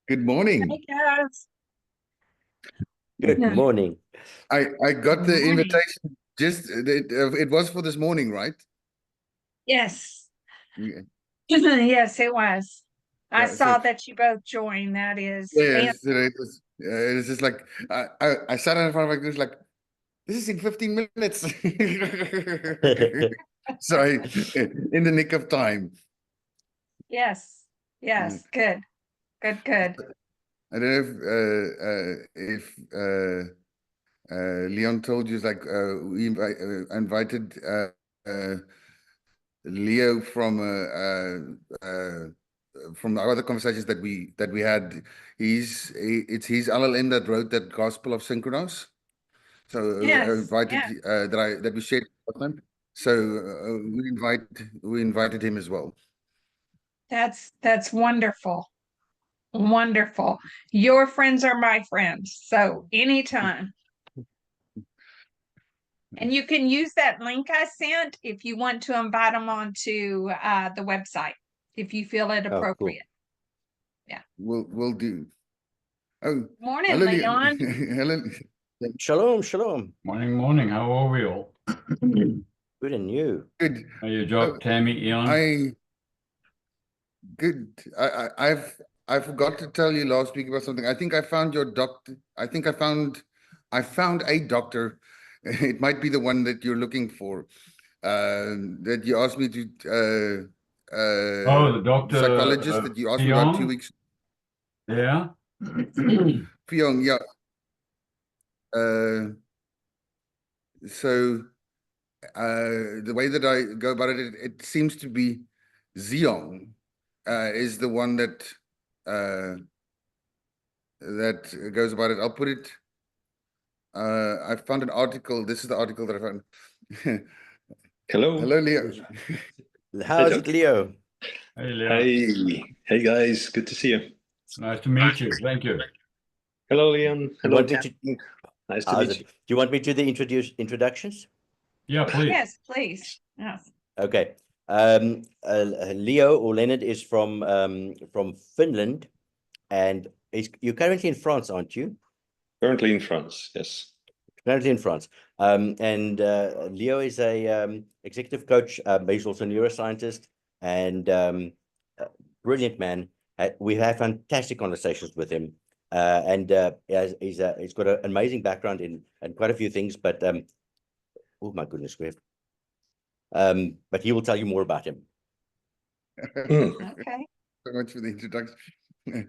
Good Hey morning. guys. Good Yeah. morning. I Good got the morning. invitation. Just it was for this morning, right? Yes. Yeah. Yes, it was. I Yeah, so saw that you both joined. That is yes, fantastic. it was just like I sat in front of my computer like this is in 15 minutes. So in the nick of time. Yes. Yeah. Yes. Good. Good. Good. I don't know if Leon told you like invited uh, Leo from the other conversations that we had. It's his LLM that wrote that Gospel of Synchronos. So Yes. invited Yeah. that we shared last time. So we invited him as well. That's wonderful. Wonderful. Your friends are my friends. So anytime. And you can use that link I sent if you want to invite them onto the website, if you feel it Oh, cool. appropriate. Yeah. We'll do. Oh, Morning, hello, Leon. Leon. Hello. Shalom, shalom. Morning, morning. How are we all? Good and you. Good. How your Oh, job, Tammy, Ian? I good. I forgot to tell you last week about something. I think I found your doctor. I found a doctor. It might be the one that you're looking for. That you asked me to Oh, the the doctor, psychologist that you asked me about two Theon? weeks. Yeah. Fyong, yeah. So the way that I go about it seems to be Zeong is the one uh, that goes about it. I'll put it. I found an article. This is the article that I found. Hello. Hello, Leo. How's it, Leo? Hey, Leo. Hey guys, good to see you. Nice to meet you. Thank you. Hello, Leon. You Hello, want me to, Tammy. Nice to how's meet it? you. Do you want me to the introductions? Yeah, please. Yes, please. Yes. Okay. Leo or Leonard is from Finland, and you're currently in France, aren't you? Currently in France, yes. Currently in France. And Leo is a executive coach, but he's also a neuroscientist and brilliant man. We have fantastic conversations with him. And he's got an amazing background in quite a few things, but oh my goodness, we have, but he will tell you more about him. Okay. So much for the introduction.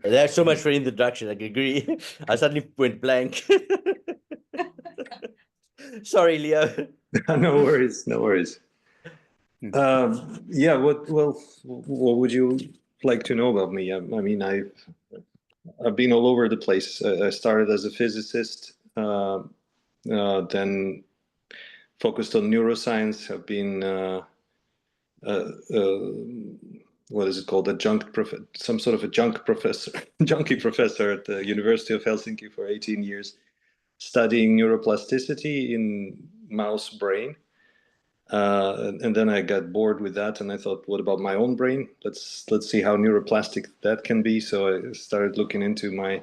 There's so much for introduction. I agree. I suddenly went blank. Sorry, Leo. No worries, no worries. Yeah, what would you like to know about me? I mean, I've been all over the place. I started as a physicist, then focused on neuroscience. I've been uh, uh, what is it called? Some sort of a junkie professor at the University of Helsinki for 18 years, studying neuroplasticity in mouse brain. And then I got bored with that, and I thought, what about my own brain? Let's see how neuroplastic that can be. So I started looking into my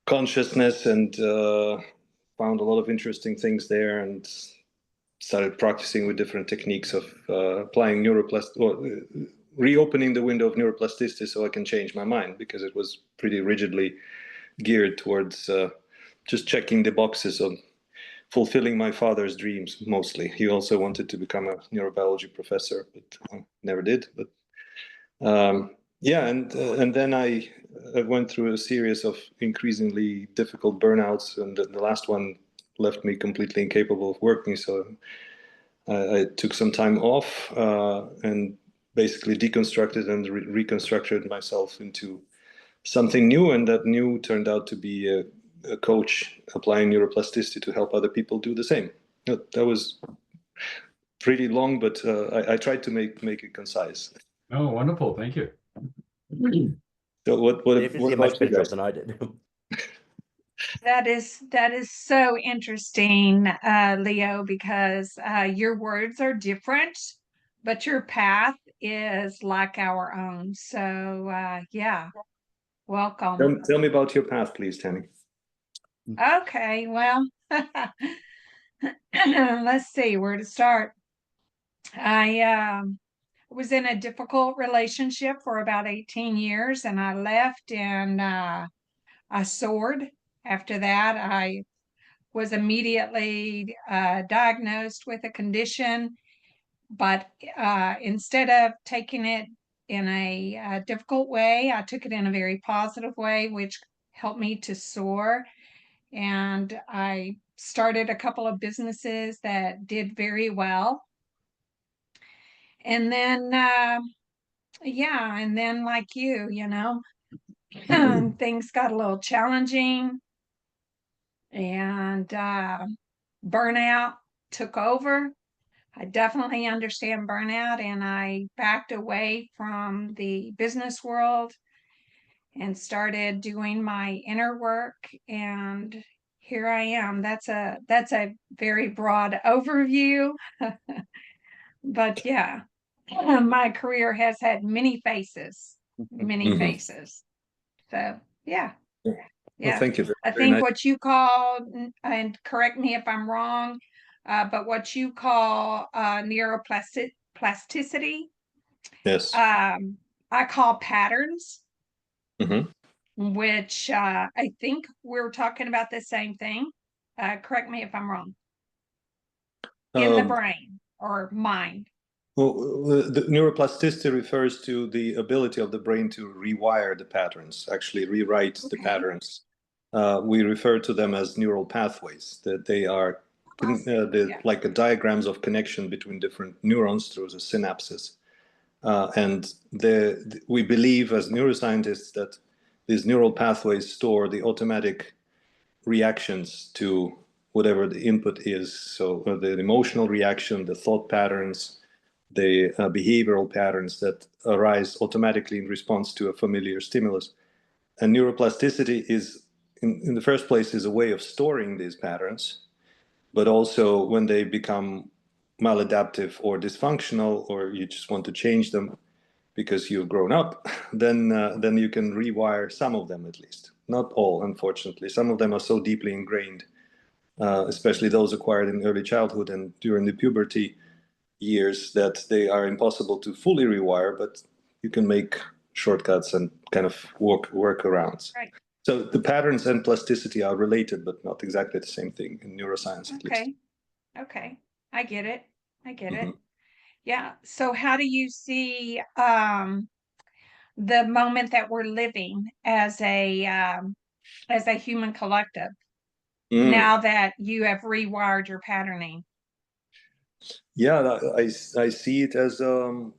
consciousness and found a lot of interesting things there, and started practicing with different techniques of applying reopening the window of neuroplasticity so I can change my mind, because it was pretty rigidly geared towards just checking the boxes on fulfilling my father's dreams mostly. He also wanted to become a neurobiology professor, but never did. But yeah, and then I went through a series of increasingly difficult burnouts, and the last one left me completely incapable of working. So I took some time off and basically deconstructed and reconstructed myself into something new, and that new turned out to be a coach applying neuroplasticity to help other people do the same. That was pretty long, but I tried to make it concise. Oh, wonderful. Thank you. So Definitely a about much you better job guys? than I did. That is so interesting, Leo, because your words are different, but your path is like our own. So yeah, Welcome. Tell me about your path, please, Tammy. Okay, well, let's see where to start. I was in a difficult relationship for about 18 years, and I left, and I soared. After that, I was immediately diagnosed with a condition, but instead of taking it in a difficult way, I took it in a very positive way, which helped me to soar. And I started a couple of businesses that did very well. And then, yeah, and then like you know, things got a little challenging, and burnout took over. I definitely understand burnout, and I backed away from the business world and started doing my inner work, and here I am. That's a very broad overview. But yeah, my career has had many faces, many Mhm. faces. So yeah. Well, Yeah, thank you. I Very think nice. what you call, and correct me if I'm wrong, but what you call neuroplasticity, Yes. I call patterns, Mhm. which I think we're talking about the same thing. Correct me if I'm wrong. In the Um, brain or mind. Well, the neuroplasticity refers to the ability of the brain to rewire the patterns, actually rewrite the Okay. patterns. We refer to them as neural pathways, that they are Yeah. like a diagrams of connection between different neurons through the synapses. And we believe as neuroscientists that these neural pathways store the automatic reactions to whatever the input is. So the emotional reaction, the thought patterns, the behavioral patterns that arise automatically in response to a familiar stimulus. And neuroplasticity is, in the first place, is a way of storing these patterns, but also when they become maladaptive or dysfunctional, or you just want to change them because you've grown up, then you can rewire some of them at least. Not all, unfortunately. Some of them are so deeply ingrained, especially those acquired in early childhood and during the puberty years, that they are impossible to fully rewire, but you can make shortcuts and kind of workarounds. Right. So the patterns and plasticity are related, but not exactly the same thing in neuroscience, at least. Okay. Okay. I get it. I get it. Mhm. Yeah. So how do you see the moment that we're living as a human collective now that you have rewired your patterning? Yeah, I see it as a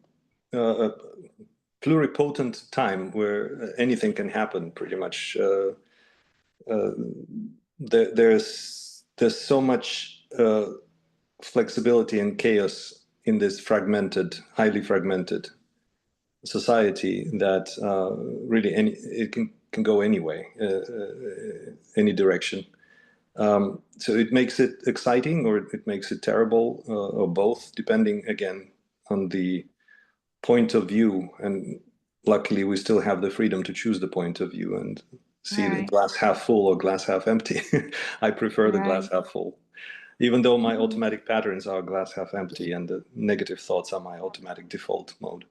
pluripotent time where anything can happen, pretty much. There's so much flexibility and chaos in this fragmented, highly fragmented society that really it can go anyway, any direction. So it makes it exciting or it makes it terrible, or both, depending again on the point of view. And luckily, we still have the freedom to choose the point of view and see the Right. glass half full or glass half empty. I prefer the glass Right. half full, even though my Mhm. automatic patterns are glass half empty and the negative thoughts are my automatic default mode.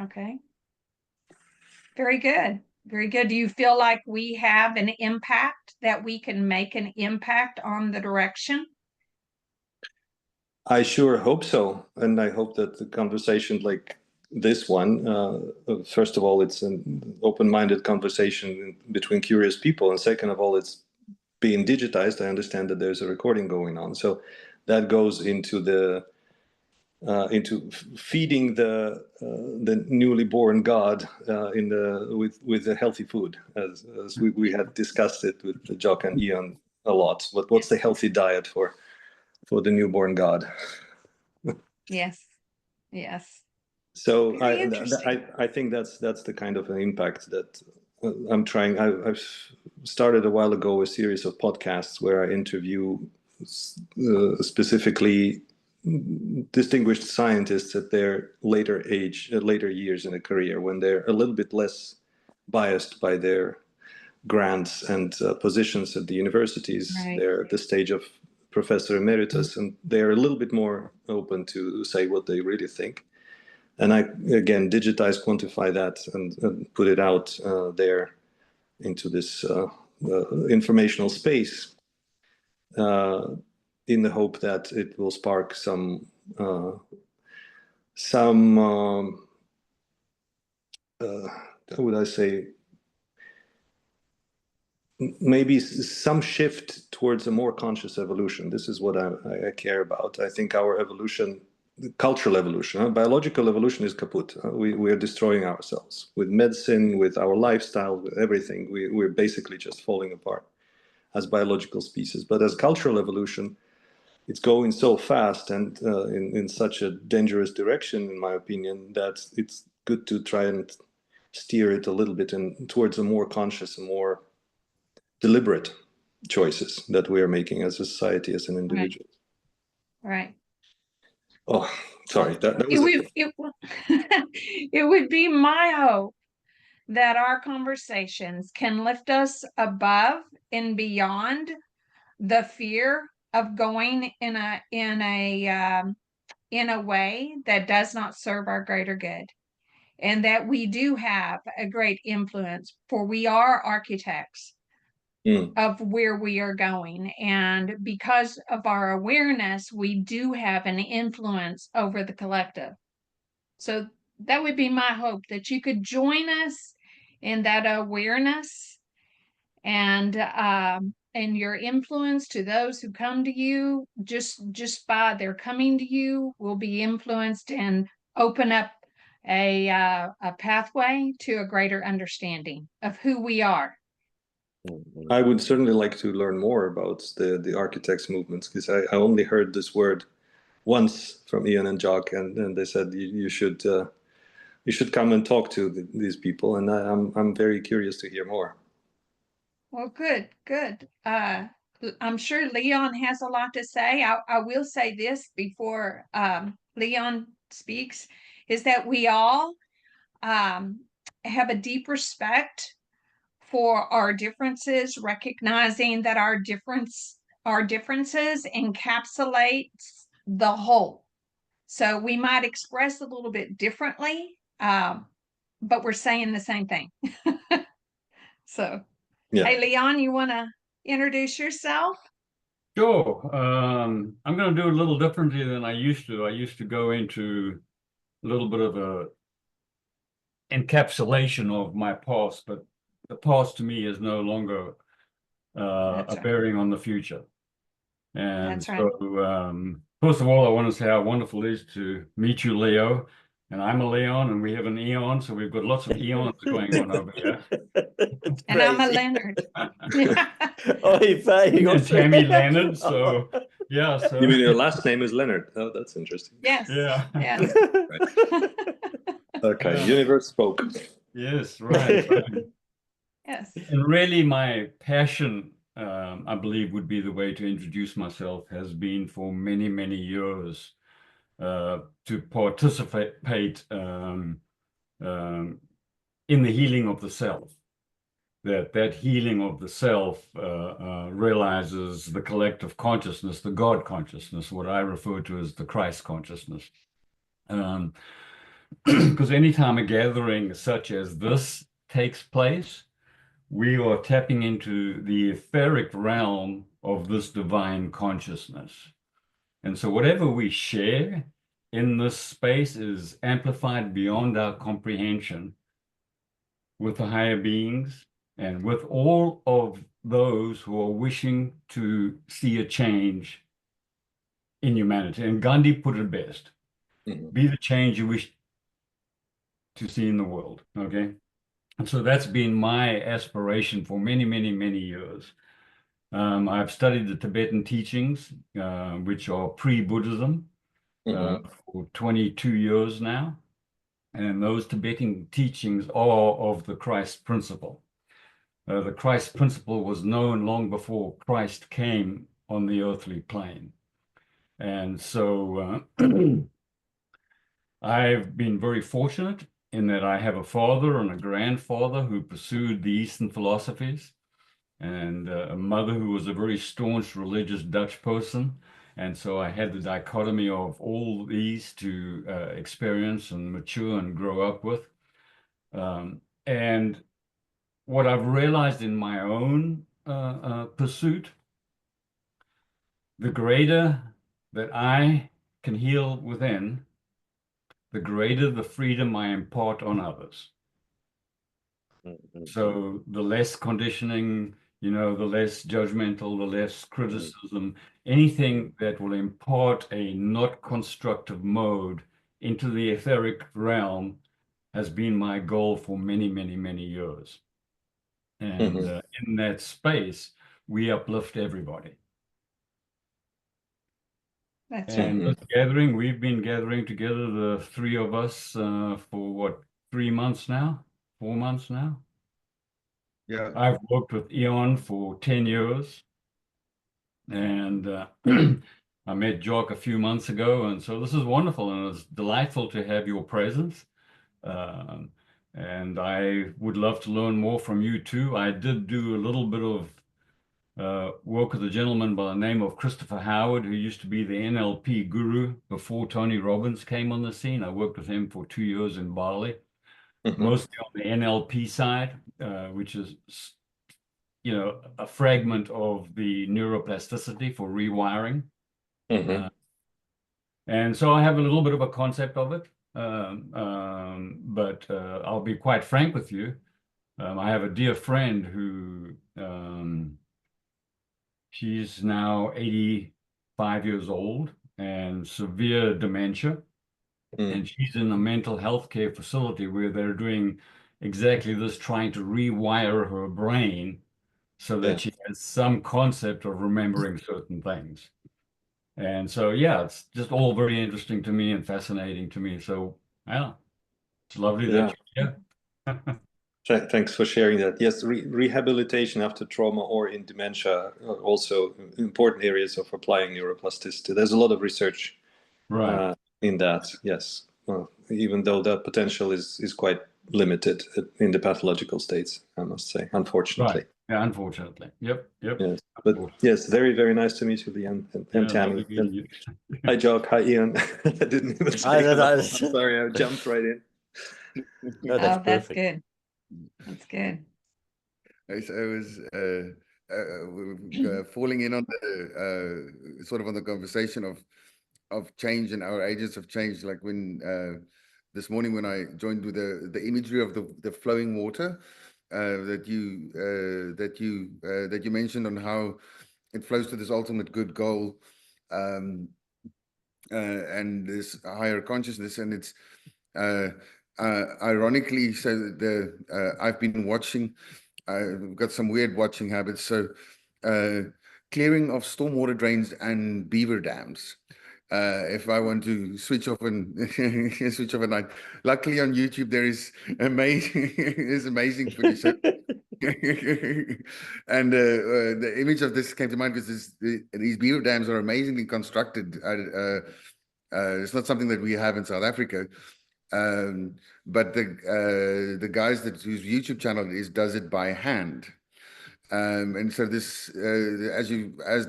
Okay. Very good. Very good. Do you feel like we have an impact, that we can make an impact on the direction? I sure hope so. And I hope that the conversation like this one, first of all, it's an open-minded conversation between curious people. And second of all, it's being digitized. I understand that there's a recording going on. So that goes into feeding the newly born God with the healthy food, as we had discussed it with Jock and Ian a lot. What's the healthy diet for the newborn God? Yes. Yes. So Very interesting. I think that's the kind of an impact that I'm trying. I've started a while ago a series of podcasts where I interview specifically distinguished scientists at their later years in a career, when they're a little bit less biased by their grants and positions at the universities. Right. They're at the stage of professor emeritus, and they're a little bit more open to say what they really think. And I, again, digitize, quantify that, and put it out there into this informational space in the hope that it will spark some how would I say, maybe some shift towards a more conscious evolution. This is what I care about. I think our evolution, cultural evolution, biological evolution is kaput. We are destroying ourselves with medicine, with our lifestyle, with everything. We're basically just falling apart as biological species. But as cultural evolution, it's going so fast and in such a dangerous direction, in my opinion, that it's good to try and steer it a little bit towards a more conscious and more deliberate choices that we are making as a society, as an individual. Right. Oh, sorry. That It was would, it would be my hope that our conversations can lift us above and beyond the fear of going in a way that does not serve our greater good, and that we do have a great influence, for we are architects of where we are going. And because of our awareness, we do have an influence over the collective. So that would be my hope, that you could join us in that awareness and your influence to those who come to you. Just by their coming to you will be influenced and open up a pathway to a greater understanding of who we are. I would certainly like to learn more about the architects movements, because I only heard this word once from Ian and Jock, and they said you should come and talk to these people, and I'm very curious to hear more. Well, good. I'm sure Leon has a lot to say. I will say this before Leon speaks, is that we all have a deep respect for our differences, recognizing that our differences encapsulates the whole. So we might express a little bit differently, but we're saying the same thing. So, Yeah. hey, Leon, you want to introduce yourself? Sure. I'm going to do a little differently than I used to. I used to go into a little bit of a encapsulation of my past, but the past to me is no longer That's a right. bearing on the future. And That's right. so, first of all, I want to say how wonderful it is to meet you, Leo. And I'm a Leon, and we have an Eon, so we've got lots of Eons going on over here. And I'm a Leonard. Oh, you And Tammy Leonard, so yeah. So You mean your last name is Leonard? Oh, that's interesting. Yes. yeah. Yes. Okay, Yeah. universe spoke. Yes, right. Yes. And really, my passion, I believe, would be the way to introduce myself, has been for many, many years to participate in the healing of the self. That healing of the self realizes the collective consciousness, the God consciousness, what I refer to as the Christ consciousness. Because anytime a gathering such as this takes place, we are tapping into the etheric realm of this divine consciousness. And so whatever we share in this space is amplified beyond our comprehension with the higher beings and with all of those who are wishing to see a change in humanity. And Gandhi put it best: be the change you wish to see in the world. Okay. And so that's been my aspiration for many, many, many years. I've studied the Tibetan teachings, which are pre-Buddhism, for 22 years now. And those Tibetan teachings are of the Christ principle. The Christ principle was known long before Christ came on the earthly plane. And so I've been very fortunate in that I have a father and a grandfather who pursued the Eastern philosophies, and a mother who was a very staunch religious Dutch person. And so I had the dichotomy of all these to experience and mature and grow up with. And what I've realized in my own pursuit, the greater that I can heal within, the greater the freedom I impart on others. So the less conditioning, the less judgmental, the less criticism, anything that will impart a not constructive mode into the etheric realm has been my goal for many, many, many years. And in that space, we uplift everybody. That's And this gathering, we've been gathering together, the three of us, for what, 3 months now? 4 months now? Yeah. I've worked with Eon for 10 years. And I met Jock a few months ago. And so this is wonderful. And it's delightful to have your presence. And I would love to learn more from you too. I did do a little bit of work with a gentleman by the name of Christopher Howard, who used to be the NLP guru before Tony Robbins came on the scene. I worked with him for 2 years in Bali, mostly on the NLP side, which is, a fragment of the neuroplasticity for rewiring. And so I have a little bit of a concept of it. But I'll be quite frank with you. I have a dear friend who she's now 85 years old and severe dementia. And she's in a mental health care facility where they're doing exactly this, trying to rewire her brain so that she has some concept of remembering certain things. And so, it's just all very interesting to me and fascinating to me. So, it's lovely that you're here. Thanks for sharing that. Yes, rehabilitation after trauma or in dementia are also important areas of applying neuroplasticity. There's a lot of research in that, yes. Well, even though that potential is quite limited in the pathological states, I must say, unfortunately. Right. Yeah, unfortunately. Yep. Yes. But yes, very, very nice to meet you, Leon and Tammy. Hi, Jock. Hi, Ian. I didn't even say hello. I'm sorry, I jumped right in. No, that's perfect. That's good. That's good. I was falling in on the sort of on the conversation of change and our agents of change. Like when this morning when I joined with the imagery of the flowing water that you mentioned, on how it flows to this ultimate good goal and this higher consciousness, and it's ironically, so I've been watching. I've got some weird watching habits. So clearing of stormwater drains and beaver dams. If I want to switch off and switch off at night, luckily on YouTube there is amazing footage. And the image of this came to mind because these beaver dams are amazingly constructed. It's not something that we have in South Africa. But the guys whose YouTube channel does it by hand. And so this, as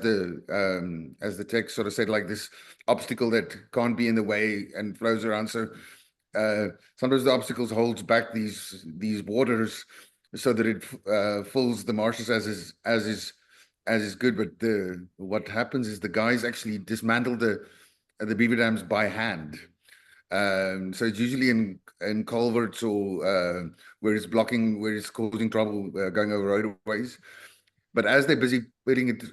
the text sort of said, like this obstacle that can't be in the way and flows around. So sometimes the obstacles holds back these waters so that it fills the marshes as is good. But what happens is the guys actually dismantle the beaver dams by hand. So it's usually in culverts or where it's blocking, where it's causing trouble going over roadways. But as they're busy putting it,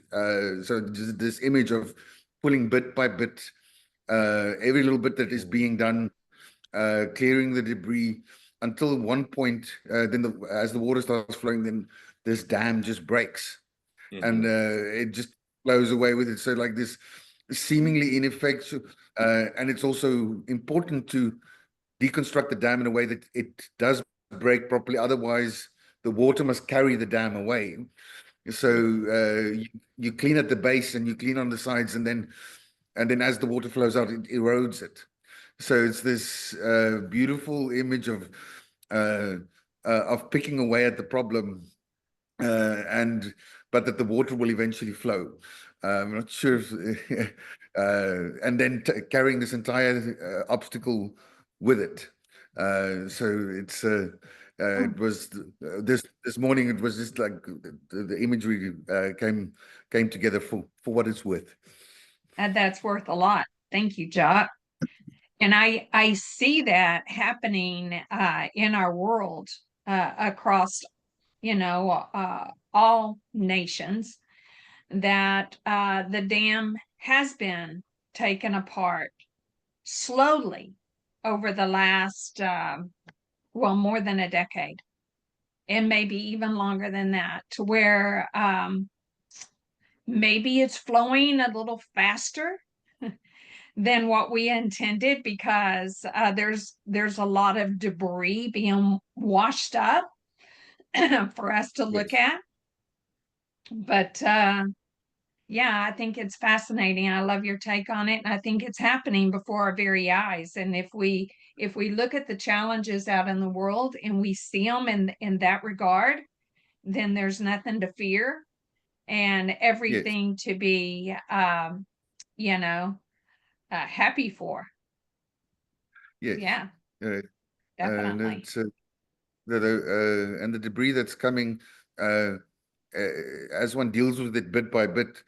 so this image of pulling bit by bit, every little bit that is being done, clearing the debris until one point, then as the water starts flowing, then this dam just breaks, and it just flows away with it. So like this seemingly ineffectual, and it's also important to deconstruct the dam in a way that it does break properly. Otherwise, the water must carry the dam away. So you clean at the base and you clean on the sides, and then as the water flows out, it erodes it. So it's this beautiful image of picking away at the problem, but that the water will eventually flow. I'm not sure if, and then carrying this entire obstacle with it. So it's it was this morning. It was just like the imagery came together for what it's worth. And that's worth a lot. Thank you, Jock. And I see that happening in our world across, all nations, that the dam has been taken apart slowly over the last, more than a decade, and maybe even longer than that, to where maybe it's flowing a little faster than what we intended, because there's a lot of debris being washed up for us to look Yes. at. But yeah, I think it's fascinating. I love your take on it, and I think it's happening before our very eyes. And if we look at the challenges out in the world and we see them in that regard, then there's nothing to fear and Yes. everything to be happy for. Yes. Yeah, And definitely. it's and the debris that's coming as one deals with it bit by bit,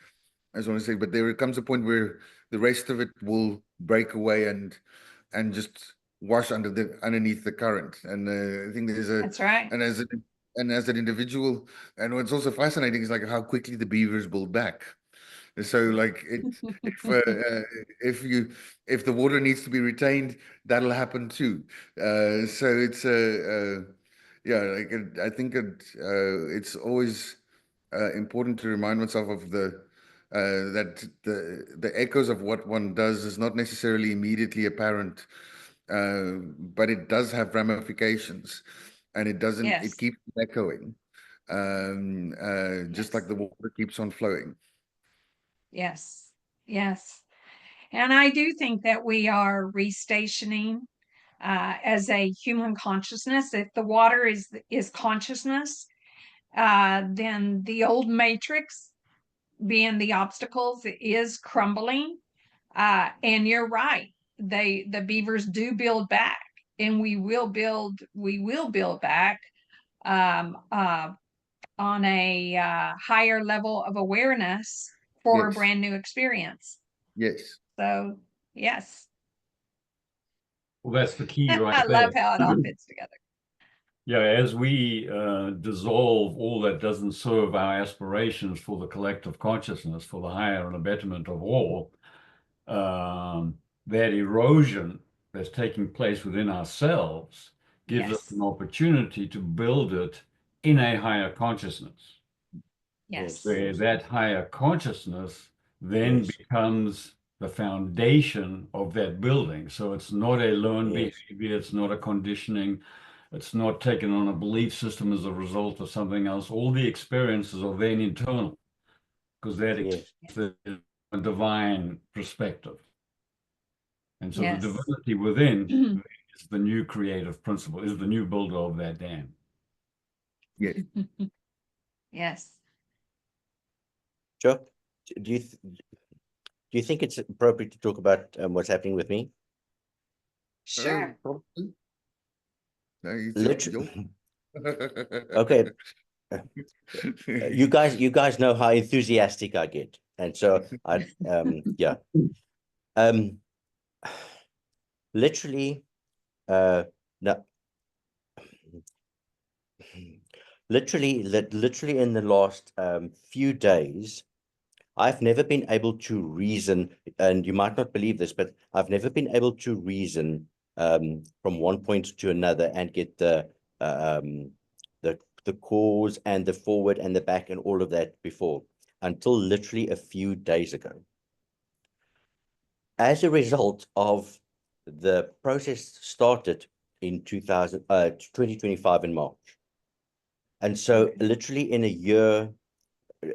as I want to say, but there comes a point where the rest of it will break away and just wash underneath the current. And I think there's That's right. and as an individual, and what's also fascinating is like how quickly the beavers build back. So like if the water needs to be retained, that'll happen too. So it's yeah, like I think it's always important to remind oneself of that the echoes of what one does is not necessarily immediately apparent, but it does have ramifications, and it Yes. keeps echoing, just like Yes. the water keeps on flowing. Yes. Yes. And I do think that we are restationing as a human consciousness. If the water is consciousness, then the old matrix, being the obstacles, is crumbling. And you're right. The beavers do build back, and we will build back um, uh, on a higher level of awareness for a Yes, brand new experience. yes, So, yes, Well, that's the key right I love there. how it all fits together. Yeah, as we dissolve all that doesn't serve our aspirations for the collective consciousness, for the higher and betterment of all, that erosion that's taking place within ourselves gives us Yes, an opportunity to build it in a higher consciousness, yes, where that higher consciousness then Yes. becomes the foundation of that building. So it's not a learned Yes. behavior, it's not a conditioning, it's not taken on a belief system as a result of something else. All the experiences are then internal, because that Yes. is a divine perspective. And so the yes. divinity within is the new creative principle, is the new builder of that dam. yes. Yes. Joe, do you think it's appropriate to talk about what's happening with me? Sure. Probably. No, Literally. Okay. You guys know how enthusiastic I get, and so yeah, literally, no, literally in the last few days, I've never been able to reason, and you might not believe this, but I've never been able to reason from one point to another and get the cause and the forward and the back and all of that before, until literally a few days ago. As a result of the process started in 2025 in March. And so literally in a year,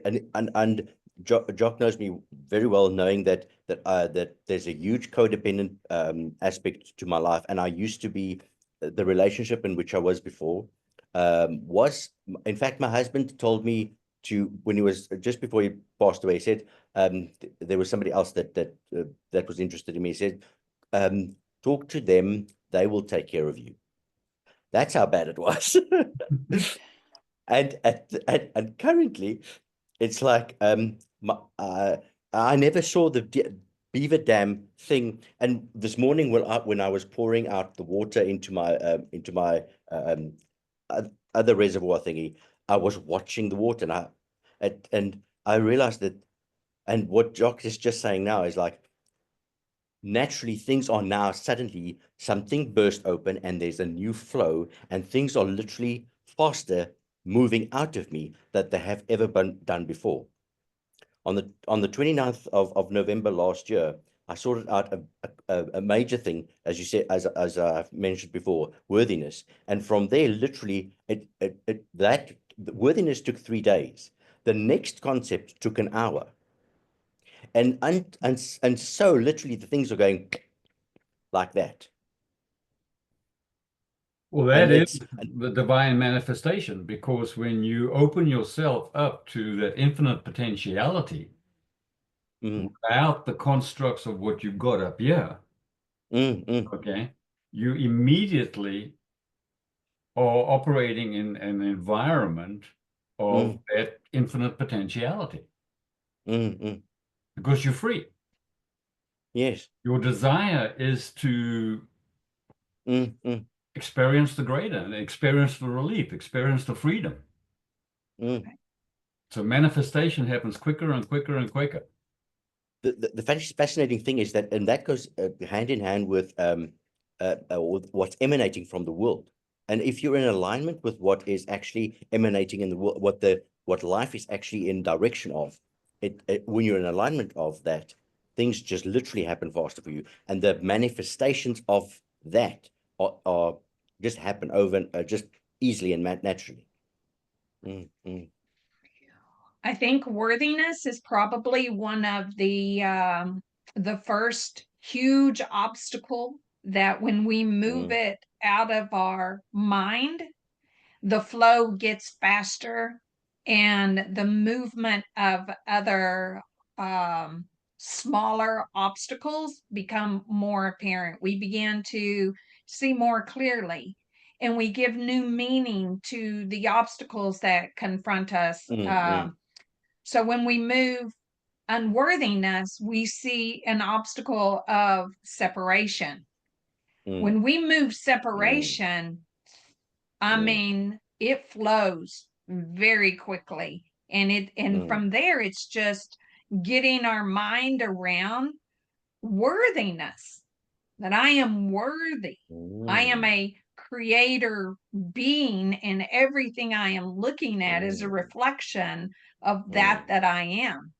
and Jock knows me very well, knowing that that there's a huge codependent aspect to my life, and I used to be the relationship in which I was before was, in fact, my husband told me to, when he was just before he passed away, he said there was somebody else that was interested in me. He said, talk to them, they will take care of you. That's how bad it was. And currently, it's like I never saw the beaver dam thing. And this morning, when I was pouring out the water into my other reservoir thingy, I was watching the water, and I realized that. And what Jock is just saying now is like, naturally, things are now suddenly something burst open and there's a new flow, and things are literally faster moving out of me that they have ever been done before. On the 29th of November last year, I sorted out a major thing, as you said, as I've mentioned before, worthiness. And from there, literally, that worthiness took 3 days. The next concept took an hour. And so literally the things are going like that. Well, that And is the divine manifestation, because when you open yourself up to that infinite potentiality without the constructs of what you've got up here, okay, you immediately are operating in an environment of that infinite potentiality because you're free. Yes. Your desire is to experience the greater, and experience the relief, experience the freedom. So manifestation happens quicker and quicker and quicker. The fascinating thing is that, and that goes hand in hand with what's emanating from the world. And if you're in alignment with what is actually emanating in the world, what life is actually in direction of, when you're in alignment of that, things just literally happen faster for you, and the manifestations of that are just happen over just easily and naturally. I think worthiness is probably one of the first huge obstacle that when we move it out of our mind, the flow gets faster and the movement of other smaller obstacles become more apparent. We begin to see more clearly, and we give new meaning to the obstacles that confront us. So when we move unworthiness, we see an obstacle of separation. When we move separation, I mean, it flows very quickly. And from there, it's just getting our mind around worthiness, that I am worthy. I am a creator being, and everything I am looking at is a reflection of that I am.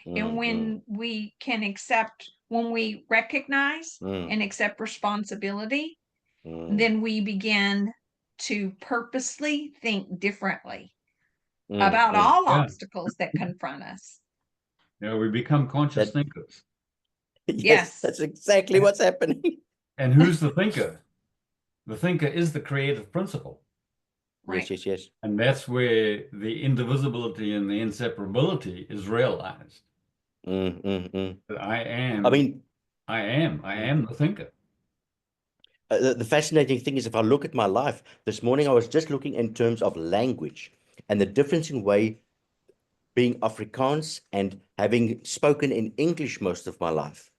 And when we can accept, when we recognize and accept responsibility, then we begin to purposely think differently about all obstacles that confront us. You know, we become conscious thinkers. Yes. That's exactly what's happening. And who's the thinker? The thinker is the creative principle. Right. Yes. And that's where the indivisibility and the inseparability is realized. That I am the thinker. The fascinating thing is, if I look at my life this morning, I was just looking in terms of language and the difference in way being Afrikaans and having spoken in English most of my life.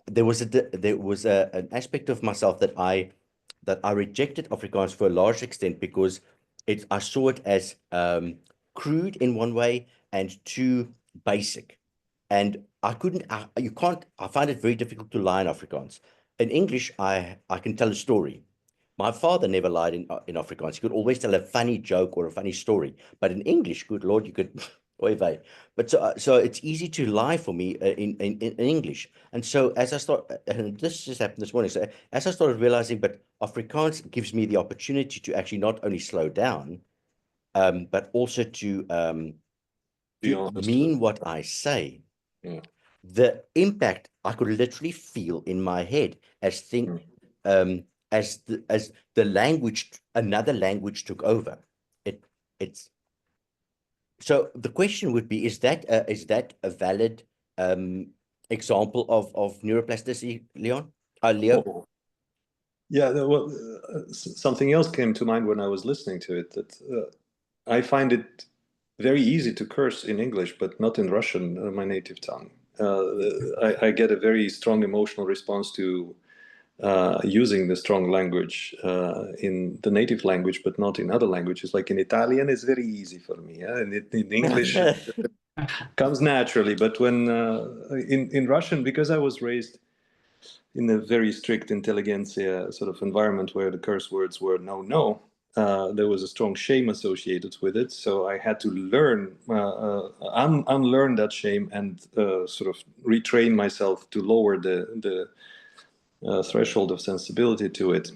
There was an aspect of myself that I rejected Afrikaans for a large extent because I saw it as crude in one way and too basic. And I find it very difficult to lie in Afrikaans. In English, I can tell a story. My father never lied in Afrikaans. He could always tell a funny joke or a funny story. But in English, good Lord, you could, oy vey. But so it's easy to lie for me in English. And so as I and this just happened this morning. So as I started realizing, but Afrikaans gives me the opportunity to actually not only slow down, but also to mean what I say. the impact I could literally feel in my head as the language, another language took over. It's so the question would be, is that a valid example of neuroplasticity, Leo? Oh, yeah, well, something else came to mind when I was listening to it, that I find it very easy to curse in English, but not in Russian, my native tongue. I get a very strong emotional response to using the strong language in the native language, but not in other languages. Like in Italian, it's very easy for me. Yeah? And in English, it comes naturally. But when in Russian, because I was raised in a very strict intelligentsia sort of environment where the curse words were no, there was a strong shame associated with it. So I had to learn, unlearn that shame and sort of retrain myself to lower the threshold of sensibility to it.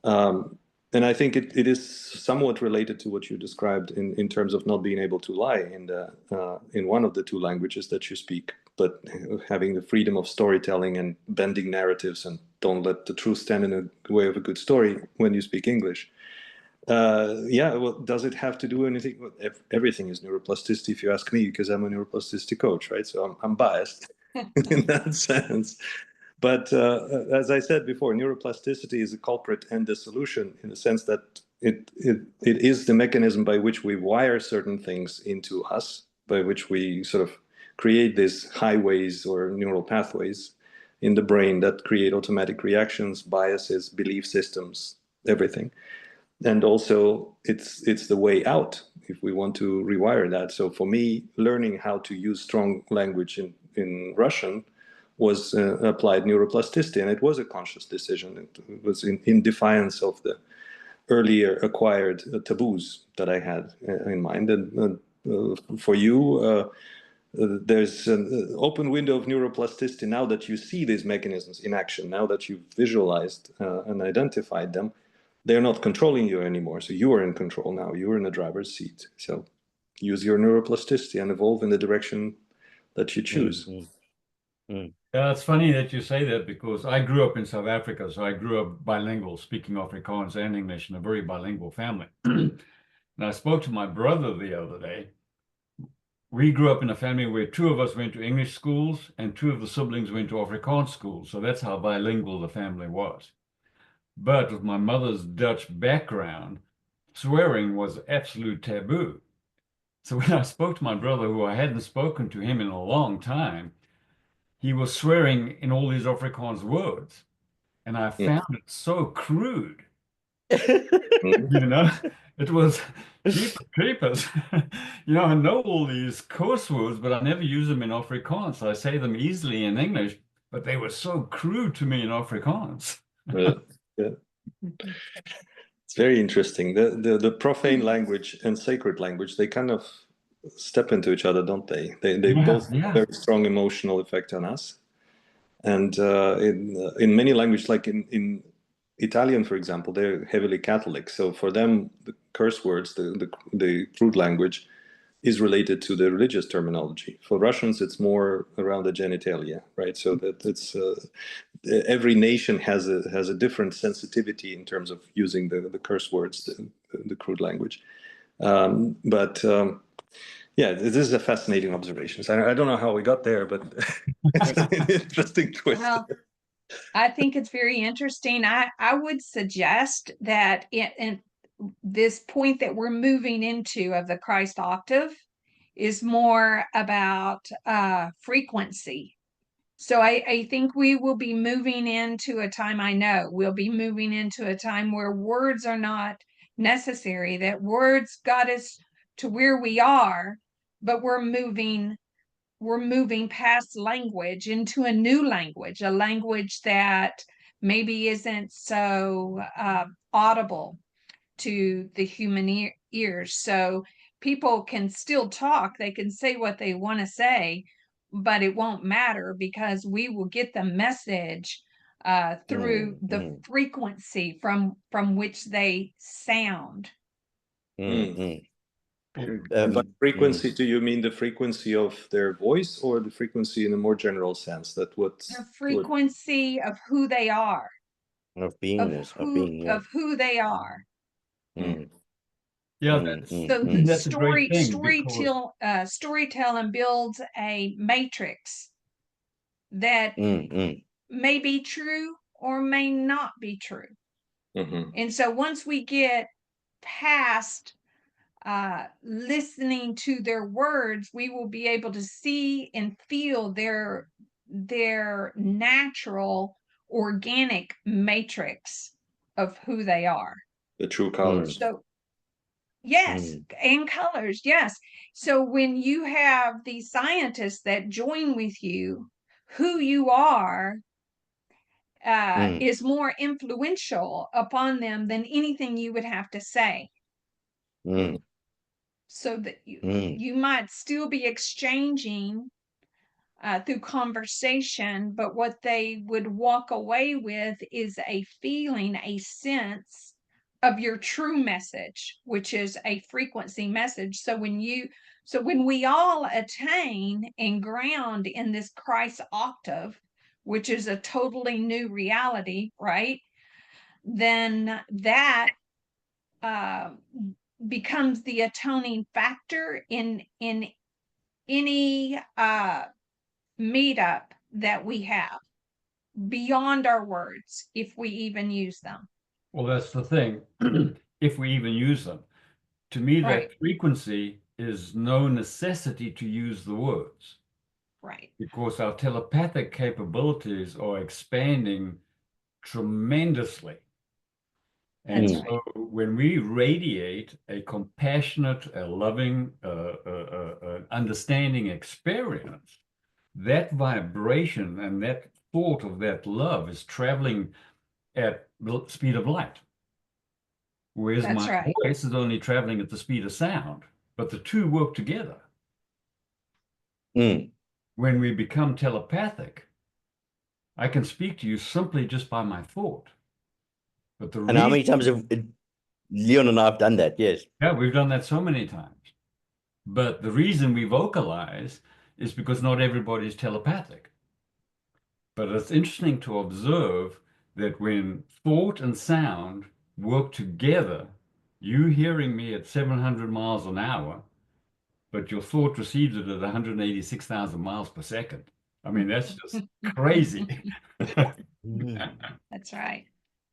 And I think it is somewhat related to what you described in terms of not being able to lie in one of the two languages that you speak, but having the freedom of storytelling and bending narratives, and don't let the truth stand in the way of a good story when you speak English. Yeah, well, does it have to do anything? Well, everything is neuroplasticity, if you ask me, because I'm a neuroplasticity coach, right? So I'm biased in that sense. But as I said before, neuroplasticity is a culprit and the solution, in the sense that it is the mechanism by which we wire certain things into us, by which we sort of create these highways or neural pathways in the brain that create automatic reactions, biases, belief systems, everything. And also it's the way out if we want to rewire that. So for me, learning how to use strong language in Russian was applied neuroplasticity, and it was a conscious decision. It was in defiance of the earlier acquired taboos that I had in mind. And for you, there's an open window of neuroplasticity now that you see these mechanisms in action, now that you've visualized and identified them. They're not controlling you anymore. So you are in control now. You're in the driver's seat. So use your neuroplasticity and evolve in the direction that you choose. Yeah, it's funny that you say that, because I grew up in South Africa, so I grew up bilingual, speaking Afrikaans and English in a very bilingual family. And I spoke to my brother the other day. We grew up in a family where two of us went to English schools and two of the siblings went to Afrikaans schools. So that's how bilingual the family was. But with my mother's Dutch background, swearing was absolute taboo. So when I spoke to my brother, who I hadn't spoken to him in a long time, he was swearing in all these Afrikaans words. And I found it so crude. You know, it was jeepers. You know, I know all these curse words, but I never use them in Afrikaans. I say them easily in English, but they were so crude to me in Afrikaans. Yeah. It's very interesting. The profane language and sacred language, they kind of step into each other, don't they? They both have a very strong emotional effect on us. And in many languages, like in Italian, for example, they're heavily Catholic. So for them, the curse words, the crude language, is related to the religious terminology. For Russians, it's more around the genitalia, right? So that it's every nation has a different sensitivity in terms of using the curse words, the crude language. Yeah, this is a fascinating observation. So I don't know how we got there, but it's an interesting twist. Well, I think it's very interesting. I would suggest that in this point that we're moving into of the Christ octave is more about frequency. So I think we will be moving into a time, I know we'll be moving into a time where words are not necessary, that words got us to where we are, but we're moving past language into a new language, a language that maybe isn't so audible to the human ears. So people can still talk, they can say what they want to say, but it won't matter because we will get the message through the frequency from which they sound. By frequency, do you mean the frequency of their voice or the frequency in a more general sense? That The frequency of who they are, of beingness, of being, yeah. of who they are. Mm, Yeah, mm, So mm, that's a great thing because storytelling builds a matrix that may be true or may not be true. And so once we get past listening to their words, we will be able to see and feel their natural organic matrix of who they are. The true colors. So yes, and colors, yes. So when you have these scientists that join with you, who you are is more influential upon them than anything you would have to say. So that you might still be exchanging through conversation, but what they would walk away with is a feeling, a sense of your true message, which is a frequency message. So when we all attain and ground in this Christ octave, which is a totally new reality, right? Then that becomes the atoning factor in any meetup that we have, beyond our words, if we even use them. well, that's the thing. If we even use them, to me, Right. that frequency is no necessity to use the words. Right. Because our telepathic capabilities are expanding tremendously. And That's so when we radiate a compassionate, a loving, understanding experience, that vibration and that thought of that love is traveling at the speed of light. Whereas That's my right. voice is only traveling at the speed of sound, but the two work together. When we become telepathic, I can speak to you simply just by my thought. But And how many times have Leon and I have done that? Yes. Yeah, we've done that so many times. But the reason we vocalize is because not everybody is telepathic. But it's interesting to observe that when thought and sound work together, you hearing me at 700 miles an hour, but your thought receives it at 186,000 miles per second. I mean, that's just crazy. That's right.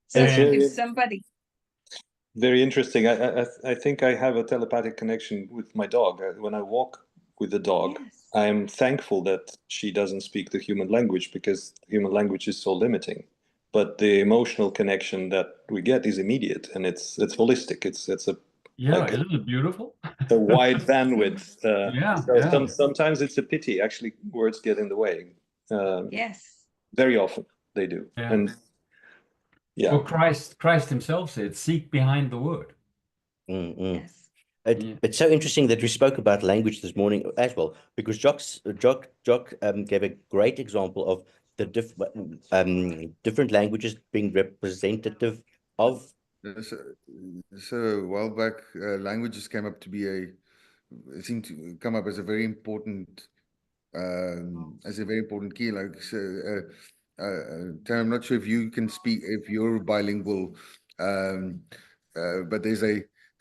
So It's if somebody very interesting. I think I have a telepathic connection with my dog. When I walk with the dog, Yes. I am thankful that she doesn't speak the human language, because human language is so limiting. But the emotional connection that we get is immediate, and it's holistic. It's a Yeah, like isn't it beautiful? a wide bandwidth. Yeah, So yeah. sometimes it's a pity. Actually, words get in the way. Yes. Very often they do. Yeah. And yeah. Well, Christ himself said, seek behind the word. Yes. It's so interesting that we spoke about language this morning as well, because Jock gave a great example of the different languages being representative of. So a while back, languages came up to be it seemed to come up as a very important key. Like, so, Tam, I'm not sure if you can speak, if you're bilingual, but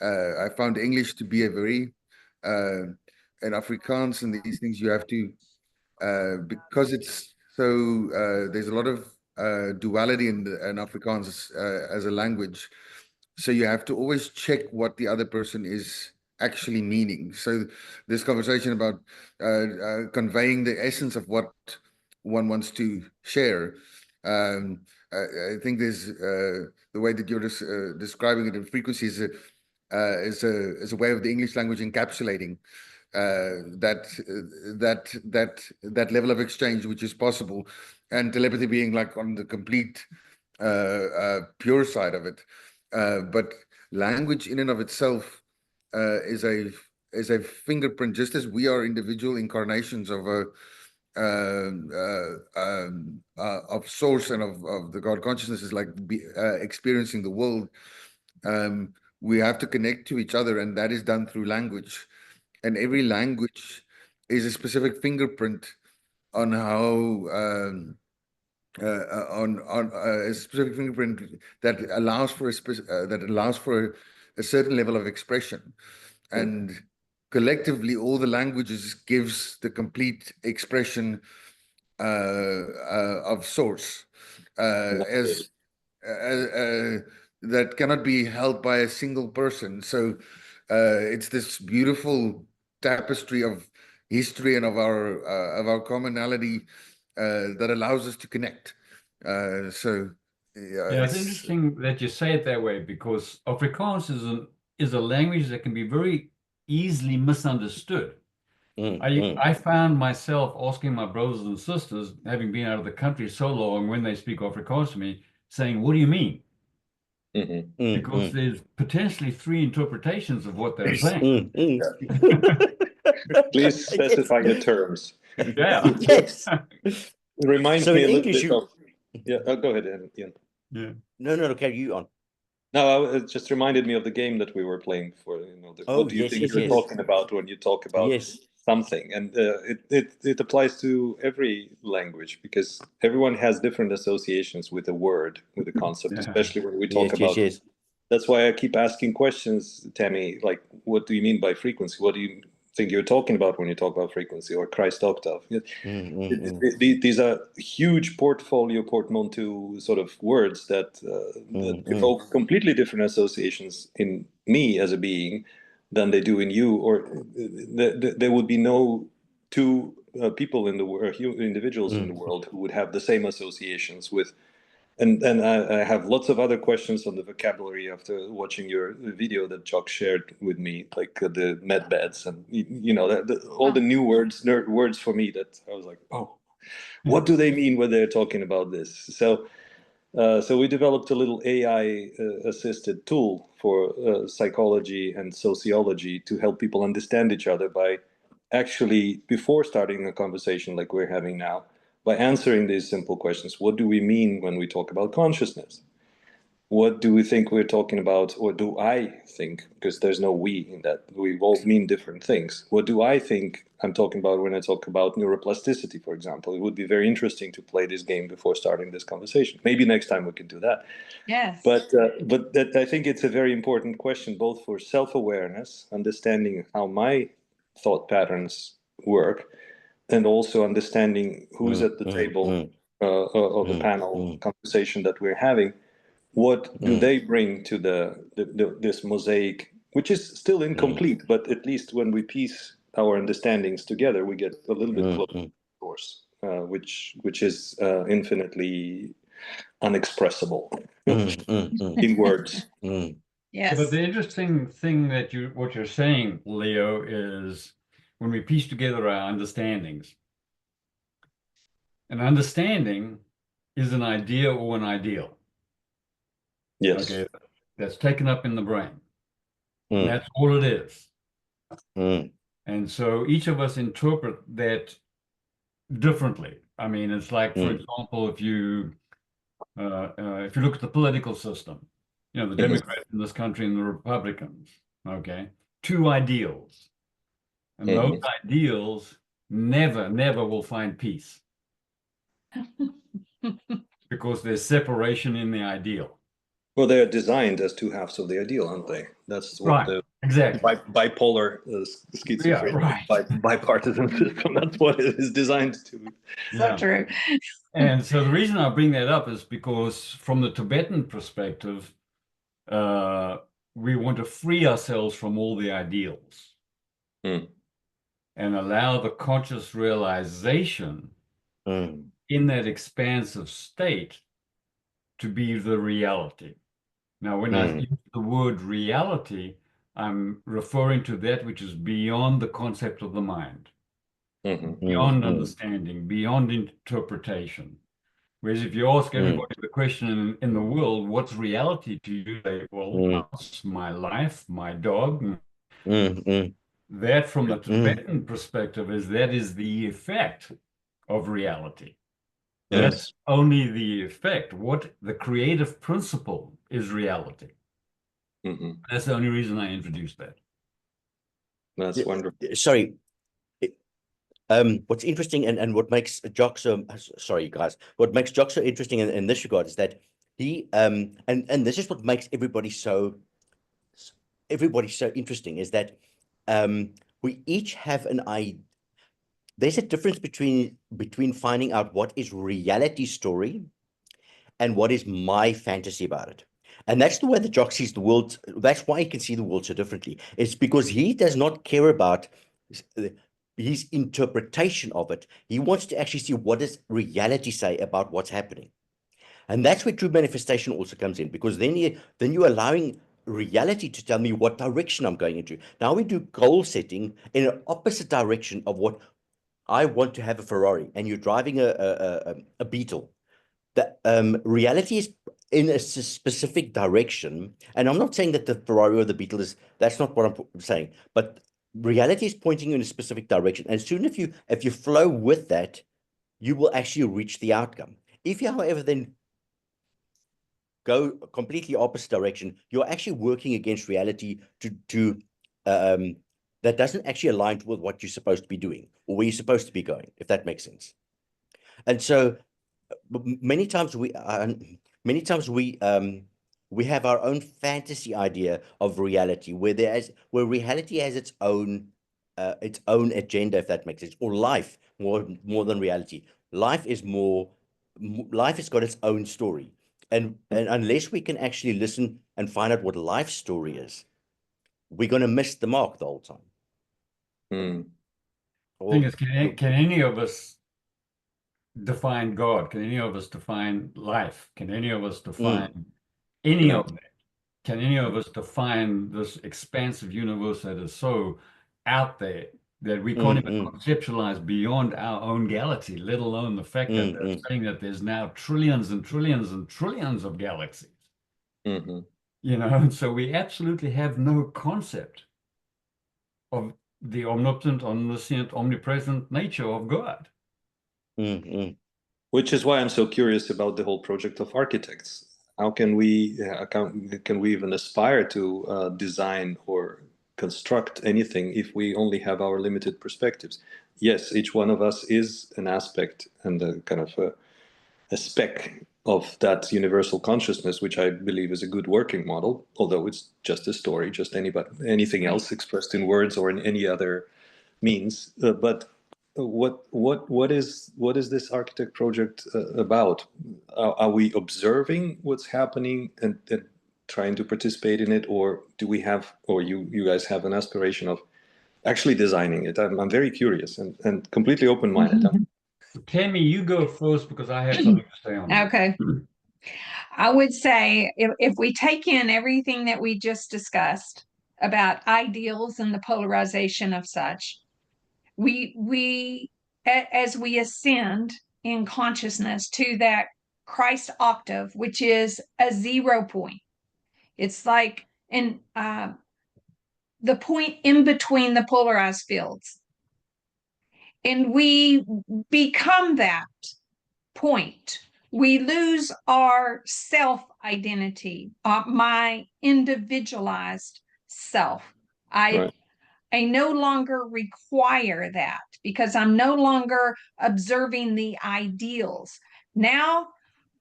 I found English to be a very, and Afrikaans and these things you have to, because it's so, there's a lot of duality in Afrikaans as a language. So you have to always check what the other person is actually meaning. So this conversation about conveying the essence of what one wants to share. I think there's the way that you're describing it in frequency is a way of the English language encapsulating that level of exchange which is possible, and telepathy being like on the complete pure side of it. But language in and of itself is a fingerprint, just as we are individual incarnations of source and of the God consciousness, is like experiencing the world. we have to connect to each other, and that is done through language. And every language is a specific fingerprint on how on a specific fingerprint that allows for a certain level of expression, and collectively all the languages gives the complete expression of source as that cannot be held by a single person. So it's this beautiful tapestry of history and of our commonality that allows us to connect. So Yeah, it's interesting that you say it that way, because Afrikaans is a language that can be very easily misunderstood. I found myself asking my brothers and sisters, having been out of the country so long, when they speak Afrikaans to me, saying, "What do you mean?" Because there's potentially 3 interpretations of what they're saying. Please specify your terms. Yeah. Yes. It reminds So me in a little English, bit of. Yeah, go ahead, Ian. Yeah. No, carry you on. No, it just reminded me of the game that we were playing before. What do you think you're talking about when you talk about something? And it applies to every language, because everyone has different associations with a word, with a concept, especially when we talk about. That's why I keep asking questions, Tammy, like, what do you mean by frequency? What do you think you're talking about when you talk about frequency or Christ octave? These are huge portmanteau sort of words that evoke completely different associations in me as a being than they do in you, or there would be no 2 people in the world, individuals in the world, who would have the same associations with. And I have lots of other questions on the vocabulary after watching your video that Chuck shared with me, like the med beds and all the new words for me that I was like, oh, what do they mean when they're talking about this? So we developed a little AI assisted tool for psychology and sociology to help people understand each other by actually, before starting a conversation like we're having now, by answering these simple questions. What do we mean when we talk about consciousness? What do we think we're talking about, or do I think, because there's no we in that, we all mean different things. What do I think I'm talking about when I talk about neuroplasticity, for example? It would be very interesting to play this game before starting this conversation. Maybe next time we can do that. Yes. But that, I think it's a very important question, both for self-awareness, understanding how my thought patterns work, and also understanding who's at the table of the panel conversation that we're having. What do they bring to this mosaic, which is still incomplete, but at least when we piece our understandings together, we get a little bit closer to the source, which is infinitely unexpressible in words. Yes. But the interesting thing that what you're saying, Leo, is when we piece together our understandings. An understanding is an idea or an ideal. Yes. Okay, that's taken up in the brain. And that's all it is. And so each of us interpret that differently. I mean, it's like, for example, if you look at the political system, the Democrats in this country and the Republicans, okay, 2 ideals. And those ideals never will find peace. Because there's separation in the ideal. Well, they're designed as 2 halves of the ideal, aren't they? That's what the bipolar schizophrenia, bipartisan system. That's what it is designed to. So true. And so the reason I bring that up is because from the Tibetan perspective, we want to free ourselves from all the ideals and allow the conscious realization in that expansive state to be the reality. Now, when I use the word reality, I'm referring to that which is beyond the concept of the mind, beyond understanding, beyond interpretation. Whereas if you ask everybody the question in the world, what's reality to you? They, well, my life, my dog. That from the Tibetan perspective that is the effect of reality. That's only the effect. What the creative principle is reality. Hmm. That's the only reason I introduced that. That's wonderful. Sorry. What's interesting and what makes Jock so sorry guys, what makes Jock so interesting in this regard is that he and this is what makes everybody so interesting is that we each have an idea. There's a difference between finding out what is reality story and what is my fantasy about it. And that's the way the Jock sees the world. That's why he can see the world so differently. It's because he does not care about his interpretation of it. He wants to actually see what does reality say about what's happening. And that's where true manifestation also comes in, because then you're allowing reality to tell me what direction I'm going into. Now we do goal setting in an opposite direction of what I want to have a Ferrari, and you're driving a Beetle. The reality is in a specific direction, and I'm not saying that the Ferrari or the Beetle is. That's not what I'm saying. But reality is pointing you in a specific direction, and soon if you flow with that, you will actually reach the outcome. If you, however, then go completely opposite direction, you're actually working against reality to that doesn't actually align with what you're supposed to be doing or where you're supposed to be going, if that makes sense. And so many times we have our own fantasy idea of reality, where reality has its own agenda, if that makes sense, or life more than reality. Life has got its own story, and unless we can actually listen and find out what life's story is, we're going to miss the mark the whole time. Mm. Thing is, can any of us define God? Can any of us define life? Can any of us define any of that? Can any of us define this expansive universe that is so out there that we can't even conceptualize beyond our own galaxy, let alone the fact that they're saying that there's now trillions and trillions and trillions of galaxies? Mm-hmm. You know, and so we absolutely have no concept of the omnipotent, omniscient, omnipresent nature of God. Which is why I'm so curious about the whole project of architects. How can we even aspire to design or construct anything if we only have our limited perspectives? Yes, each one of us is an aspect and a kind of a speck of that universal consciousness, which I believe is a good working model, although it's just a story, just anything else expressed in words or in any other means. But what is this architect project about? Are we observing what's happening and trying to participate in it, or do we have, or you guys have an aspiration of actually designing it? I'm very curious and completely open-minded. Tammy, you go first because I have something to say on that. Okay. I would say if we take in everything that we just discussed about ideals and the polarization of such, as we ascend in consciousness to that Christ octave, which is a 0 point. It's like the point in between the polarized fields. And we become that point. We lose our self-identity, my individualized self. Right. I no longer require that because I'm no longer observing the ideals. Now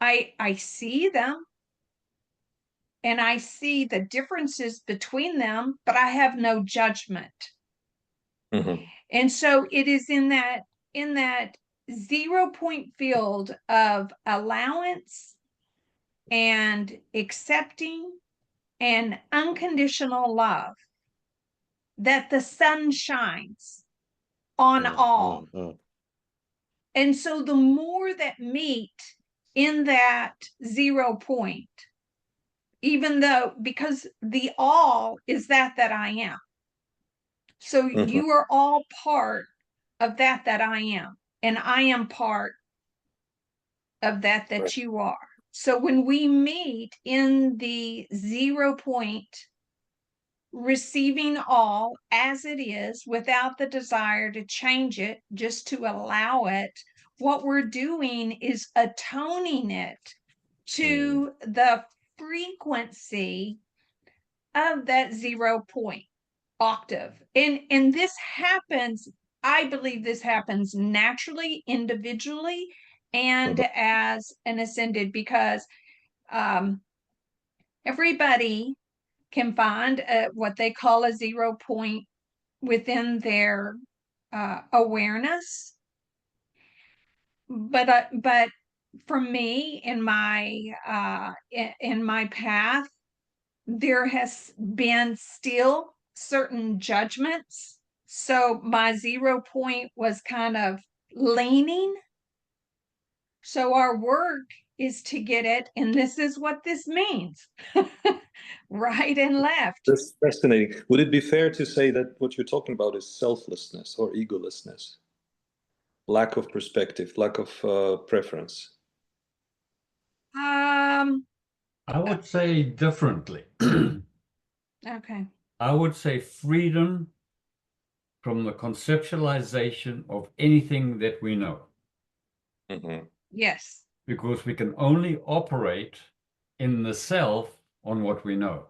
I see them and I see the differences between them, but I have no judgment. Mm-hmm. And so it is in that 0 point field of allowance and accepting and unconditional love that the sun shines on all. And so the more that meet in that 0 point, even though, because the all is that I am. So you are all part of that I am. And I am part of that Right. you are. So when we meet in the 0 point, receiving all as it is without the desire to change it, just to allow it, what we're doing is atoning it to the frequency of that 0 point octave. And this happens, I believe this happens naturally, individually, and as an ascended, because everybody can find what they call a 0 point within their awareness. But for me, in my path, there has been still certain judgments. So my 0 point was kind of leaning. So our work is to get it, and this is what this means. Right and left. That's fascinating. Would it be fair to say that what you're talking about is selflessness or egolessness? Lack of perspective, lack of preference? I would say differently. Okay. I would say freedom from the conceptualization of anything that we know. Yes. Because we can only operate in the self on what we know.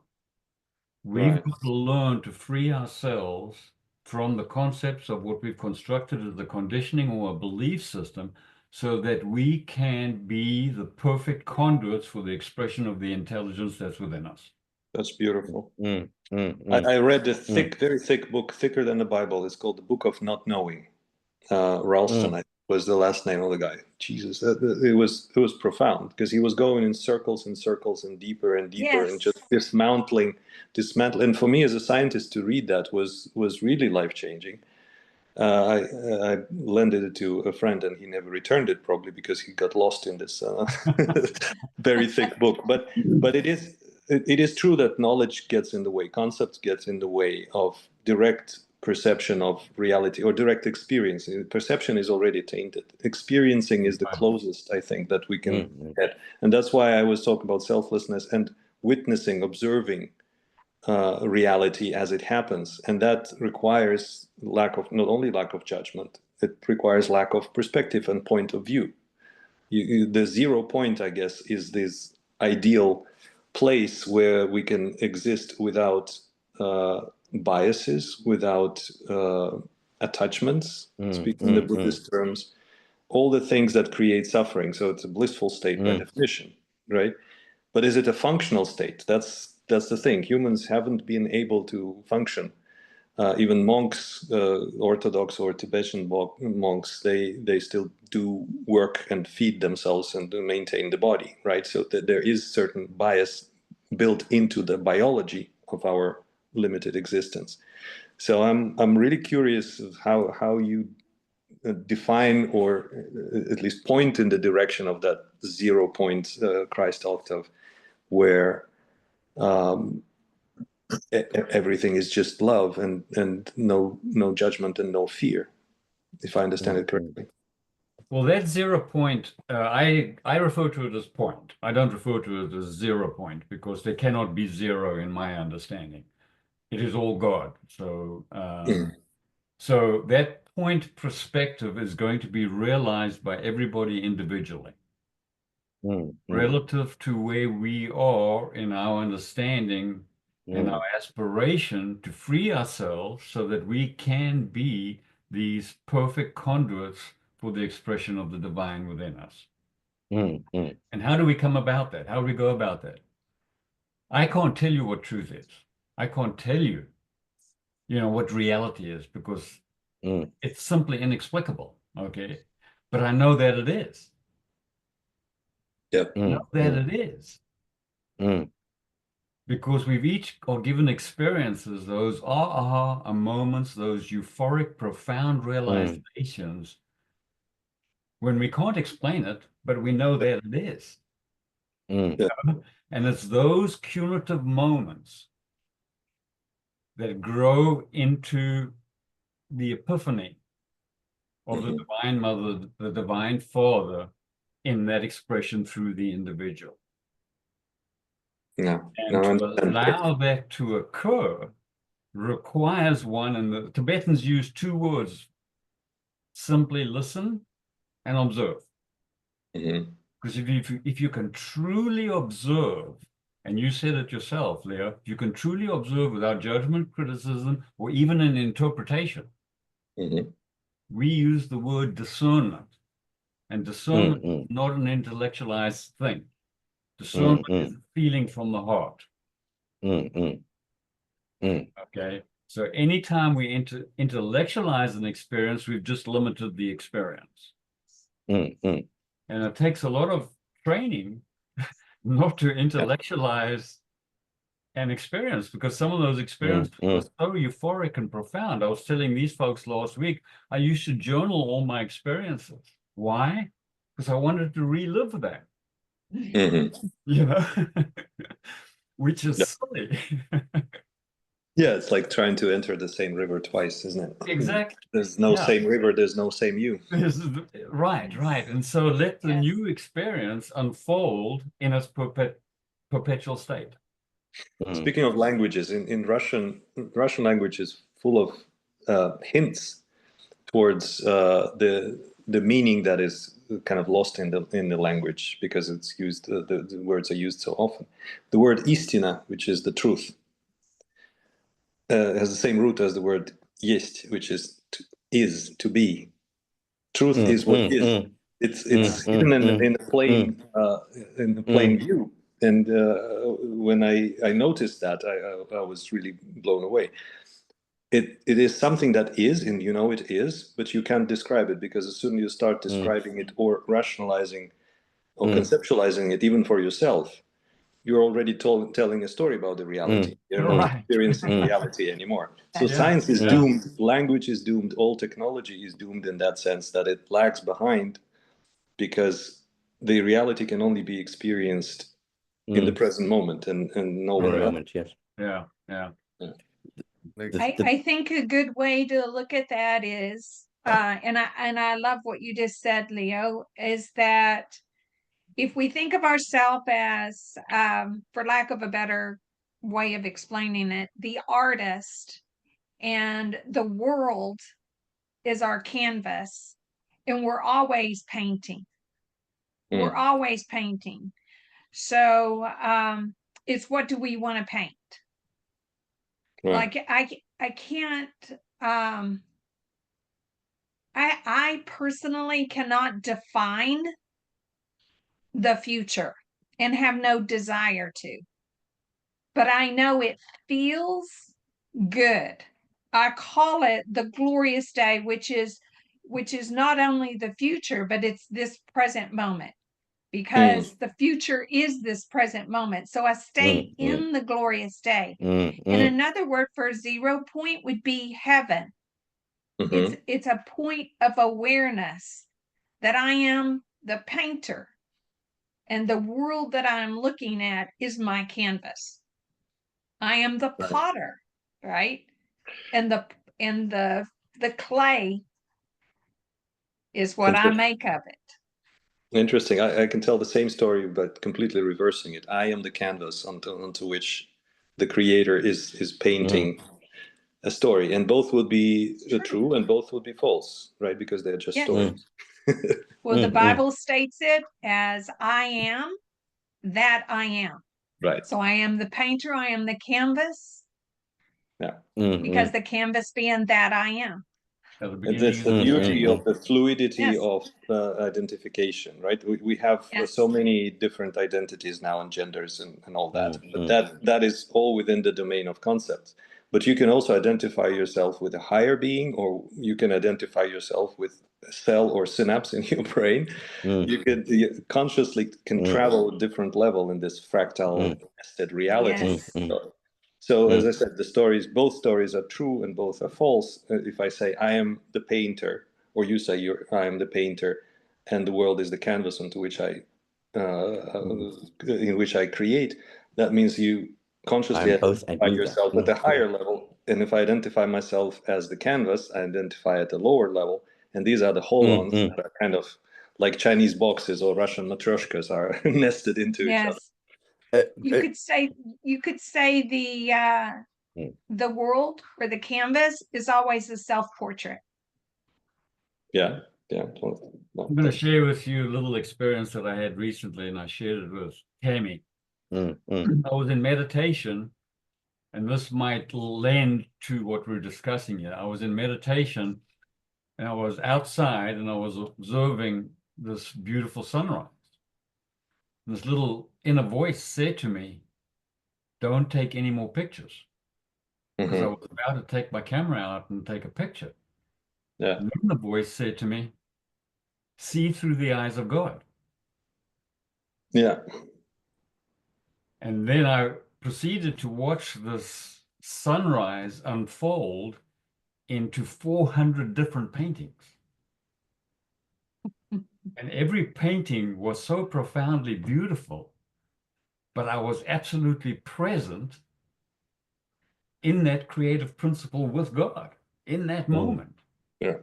We've got to learn to free ourselves from the concepts of what we've constructed as the conditioning or a belief system, so that we can be the perfect conduits for the expression of the intelligence that's within us. That's beautiful. I read a thick, very thick book, thicker than the Bible. It's called The Book of Not Knowing. Ralston, I think, was the last name of the guy. Jesus, it was profound, because he was going in circles and circles and deeper and Yes. just dismantling. And for me as a scientist to read that was really life-changing. I lended it to a friend, and he never returned it, probably because he got lost in this very thick book. But it is true that knowledge gets in the way, concepts gets in the way of direct perception of reality or direct experience. Perception is already tainted. Experiencing is the closest, I think, that we can get. And that's why I was talking about selflessness and witnessing, observing reality as it happens. And that requires not only lack of judgment, it requires lack of perspective and point of view. The 0 point, I guess, is this ideal place where we can exist without biases, without attachments, speaking in the Buddhist terms, all the things that create suffering. So it's a blissful state by definition, right? But is it a functional state? That's the thing. Humans haven't been able to function. Even monks, Orthodox or Tibetan monks, they still do work and feed themselves and do maintain the body, right? So that there is certain bias built into the biology of our limited existence. So I'm really curious of how you define, or at least point in the direction of that 0 point Christ octave, where everything is just love and no judgment and no fear, if I understand it correctly. Well, that 0 point, I refer to it as point. I don't refer to it as 0 point, because there cannot be zero in my understanding. It is all God. So, so that point perspective is going to be realized by everybody individually, relative to where we are in our understanding and our aspiration to free ourselves, so that we can be these perfect conduits for the expression of the divine within us. And how do we come about that? How do we go about that? I can't tell you what truth is. I can't tell you, what reality is, because it's simply inexplicable, okay? But I know that it is. Yep. Know that it is. Because we've each are given experiences, those aha moments, those euphoric, profound realizations, when we can't explain it, but we know that it is. And it's those cumulative moments that grow into the epiphany of the Divine Mother, the Divine Father, in that expression through the individual. Yeah. And to allow that to occur requires one, and the Tibetans use 2 words: simply listen and observe. Because if you can truly observe And you said it yourself, Leo, you can truly observe without judgment, criticism, or even an interpretation. Mhm. We use the word discernment, and discernment is not an intellectualized thing. Discernment is a feeling from the heart. Okay, so anytime we intellectualize an experience, we've just limited the experience. And it takes a lot of training not to intellectualize an experience, because some of those experiences were so euphoric and profound. I was telling these folks last week, I used to journal all my experiences. Why? Because I wanted to relive that, Mhm. you know, which is Yeah. silly. Yeah, it's like trying to enter the same river twice, isn't it? Exactly. There's no Yeah. same river, there's no same you. Right. And so let the Yes. new experience unfold in its perpetual state. Speaking of languages, in Russian language is full of hints towards the meaning that is kind of lost in the language, because it's used, the words are used so often. The word istina, which is the truth, has the same root as the word есть, which is to be. Truth is what is. It's hidden in the plain view. And when I noticed that, I was really blown away. It is something that is, and you know it is, but you can't describe it, because as soon as you start describing it or rationalizing or conceptualizing it, even for yourself, you're already telling a story about the reality. You're not Right. experiencing reality anymore. So That's science is Yeah. doomed, language is doomed, all technology is doomed in that sense, that it lags behind, because the reality can only be experienced in the present moment and nowhere else. Moment, yes. Yeah. Like, I think a good way to look at that is, and I love what you just said, Leo, is that if we think of ourselves as, for lack of a better way of explaining it, the artist, and the world is our canvas, and we're always painting. We're always painting. So it's, what do we want to paint? Right. Like I can't, I personally cannot define the future and have no desire to, but I know it feels good. I call it the glorious day, which is not only the future, but it's this present moment, because the future is this present moment. So I stay in the glorious day. And another word for 0 point would be heaven. It's a point of awareness that I am the painter, and the world that I'm looking at is my canvas. I am the potter, right? And the clay is what I make of it. Interesting. I can tell the same story, but completely reversing it. I am the canvas onto which the creator is painting a story, and both would be true and both would be false, right? Because they're just stories. Well, the Bible states it as I am that I am. Right. So I am the painter, I am the canvas. Yeah. Because the canvas being that I am. And that's the beauty of the fluidity of identification, right? We have so many different identities now, and genders and all that. But that is all within the domain of concepts. But you can also identify yourself with a higher being, or you can identify yourself with a cell or synapse in your brain. You consciously can travel a different level in this fractal nested reality. So as I said, both stories are true and both are false. If I say I am the painter, or you say I am the painter, and the world is the canvas onto which in which I create, that means you consciously identify yourself at a higher level. And if I identify myself as the canvas, I identify at a lower level. And these are the holons that are kind of like Chinese boxes or Russian matryoshkas are nested into each other. You could say the world, or the canvas, is always a self-portrait. Yeah. I'm going to share with you a little experience that I had recently, and I shared it with Tammy. I was in meditation, and this might lend to what we're discussing here. I was in meditation, and I was outside, and I was observing this beautiful sunrise. And this little inner voice said to me, "Don't take any more pictures." Because I was about to take my camera out and take a picture. Yeah. And then the voice said to me, "See through the eyes of God." Yeah. And then I proceeded to watch this sunrise unfold into 400 different paintings. And every painting was so profoundly beautiful, but I was absolutely present in that creative principle with God in that moment. Yeah.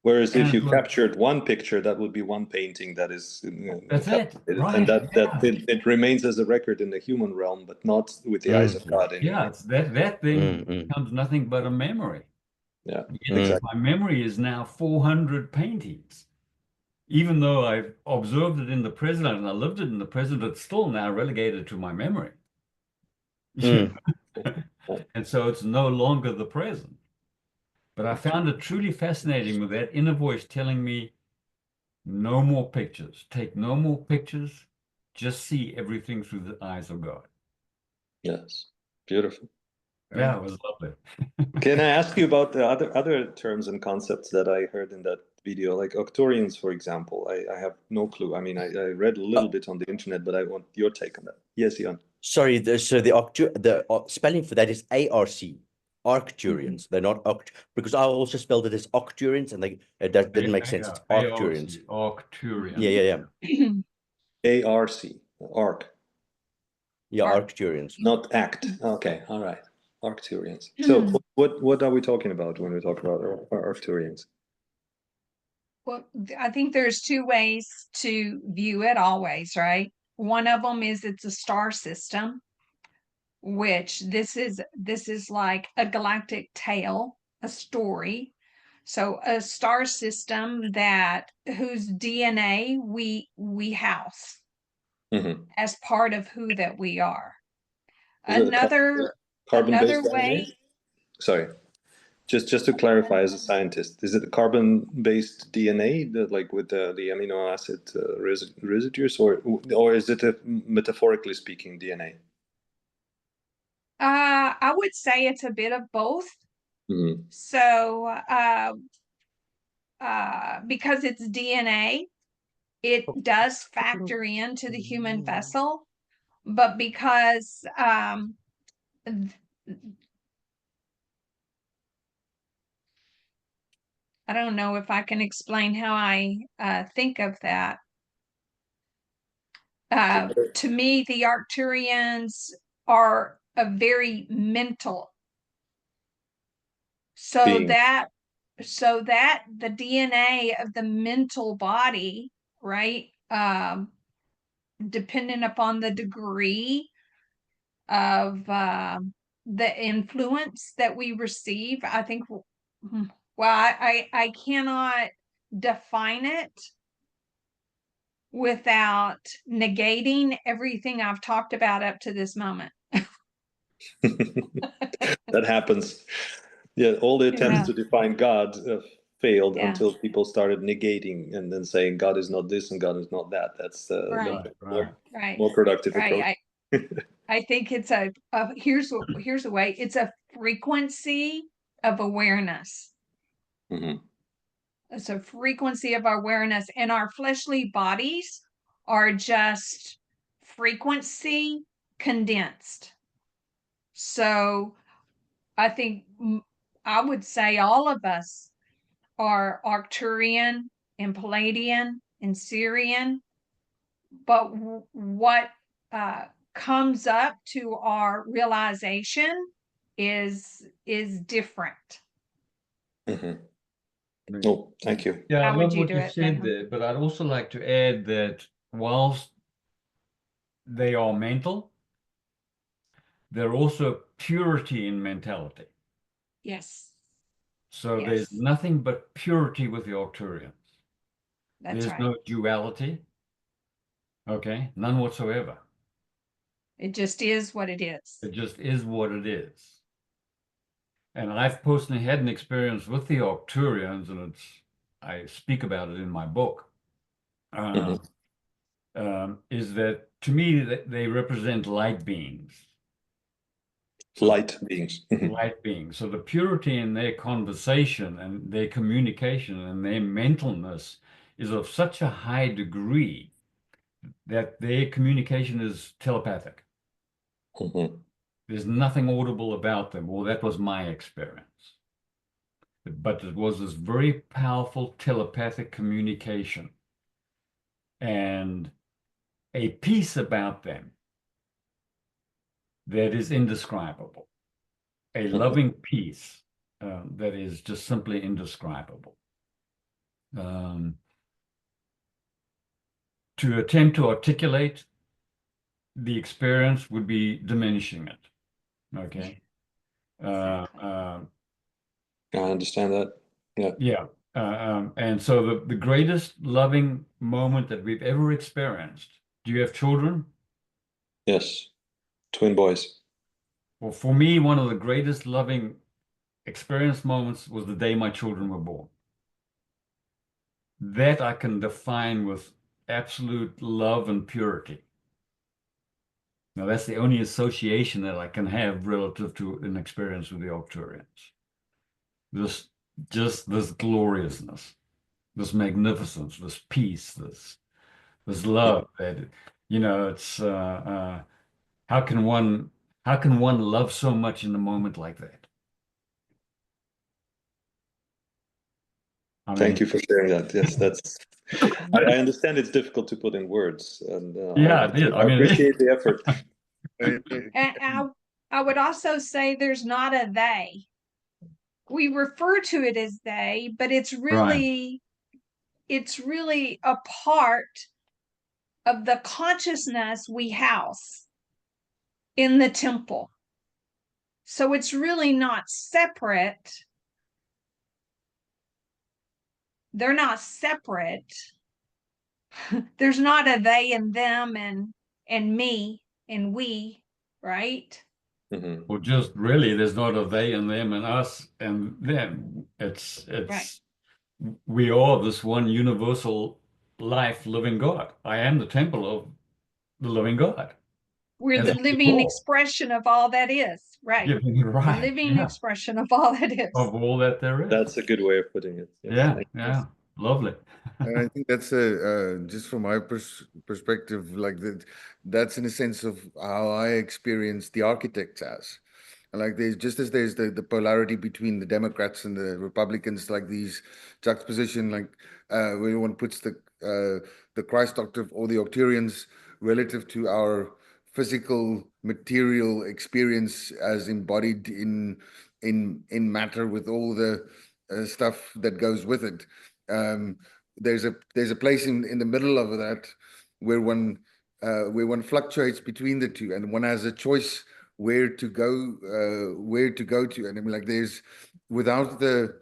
Whereas if you captured one picture, that would be one painting that is that's it, right? And it remains as a record in the human realm, but not with the eyes of God anymore. Yeah, it's that thing becomes nothing but a memory. Yeah, exactly. My memory is now 400 paintings. Even though I've observed it in the present and I lived it in the present, it's still now relegated to my memory. And so it's no longer the present. But I found it truly fascinating with that inner voice telling me, no more pictures, take no more pictures, just see everything through the eyes of God. Yes, beautiful. Yeah, it was lovely. Can I ask you about the other terms and concepts that I heard in that video, like Arcturians, for example? I have no clue. I mean, I read a little bit on the internet, but I want your take on that. Yes, Jan. Sorry, so the spelling for that is ARC, Arcturians. They're not because I also spelled it as Octurians, and that didn't make sense. It's Arcturians. Arcturians. Yeah. ARC, Arc. Yeah, Arcturians. Not act. Okay, all right. Arcturians. So what are we talking about when we talk about Arcturians? Well, I think there's two ways to view it always, right? One of them is it's a star system, which this is like a galactic tale, a story. So a star system whose DNA we house as part of who that we are. Another way. Sorry, just to clarify, as a scientist, is it a carbon-based DNA, like with the amino acid residues, or is it a metaphorically speaking DNA? I would say it's a bit of both. So, because it's DNA, it does factor into the human vessel, but because I don't know if I can explain how I think of that. To me, the Arcturians are a very mental. So that the DNA of the mental body, right? Depending upon the degree of the influence that we receive, I think, well, I cannot define it without negating everything I've talked about up to this moment. That happens. Yeah, all the attempts to define God failed until people started negating and then saying God is not this and God is not that. That's more productive approach. I think it's here's a way. It's a frequency of awareness. It's a frequency of awareness, and our fleshly bodies are just frequency condensed. So I think I would say all of us are Arcturian and Palladian and Syrian, but what comes up to our realization is different. Oh, thank you. Yeah, How I would love you what do you it, said Nathan? there, but I'd also like to add that whilst they are mental, they're also purity in mentality. Yes. So there's nothing but purity with the Arcturians. That's There's no duality. Okay, none whatsoever. It just is what it is. It just is what it is. And I've personally had an experience with the Arcturians, and I speak about it in my book. Is that to me they represent light beings. Light beings. Light beings. So the purity in their conversation and their communication and their mentalness is of such a high degree that their communication is telepathic. There's nothing audible about them. Well, that was my experience. But it was this very powerful telepathic communication and a peace about them that is indescribable. A loving peace that is just simply indescribable. To attempt to articulate the experience would be diminishing it. Okay. Exactly. I understand that. Yeah. Yeah. And so the greatest loving moment that we've ever experienced. Do you have children? Yes. Twin boys. Well, for me, one of the greatest loving experience moments was the day my children were born. That I can define with absolute love and purity. Now, that's the only association that I can have relative to an experience with the Arcturians. Just this gloriousness, this magnificence, this peace, this love that, it's how can one love so much in a moment like that? Thank you for sharing that. Yes, that's. I understand it's difficult to put in words, and Yeah, it is. I appreciate the effort. And I would also say there's not a they. We refer to it as they, but it's really a part of the consciousness we house in the temple. So it's really not separate. They're not separate. There's not a they and them and me and we, right? Well, just really, there's not a they and them and us and them. It's Right. We are this one universal life living God. I am the temple of the living God. We're As the you living recall. expression of all that is, right? Yeah, The right. living Yeah. expression of all that is. Of all that there is. That's a good way of putting it. Yes, Yeah, thank you. yeah. Lovely. And I think that's just from my perspective, like that's in a sense of how I experience the architects as. And like there's just as there's the polarity between the Democrats and the Republicans, like these juxtaposition, like where one puts the Christ octave or the Arcturians relative to our physical material experience as embodied in matter with all the stuff that goes with it. There's a place in the middle of that where one fluctuates between the two, and one has a choice where to go to. And I mean, like there's without the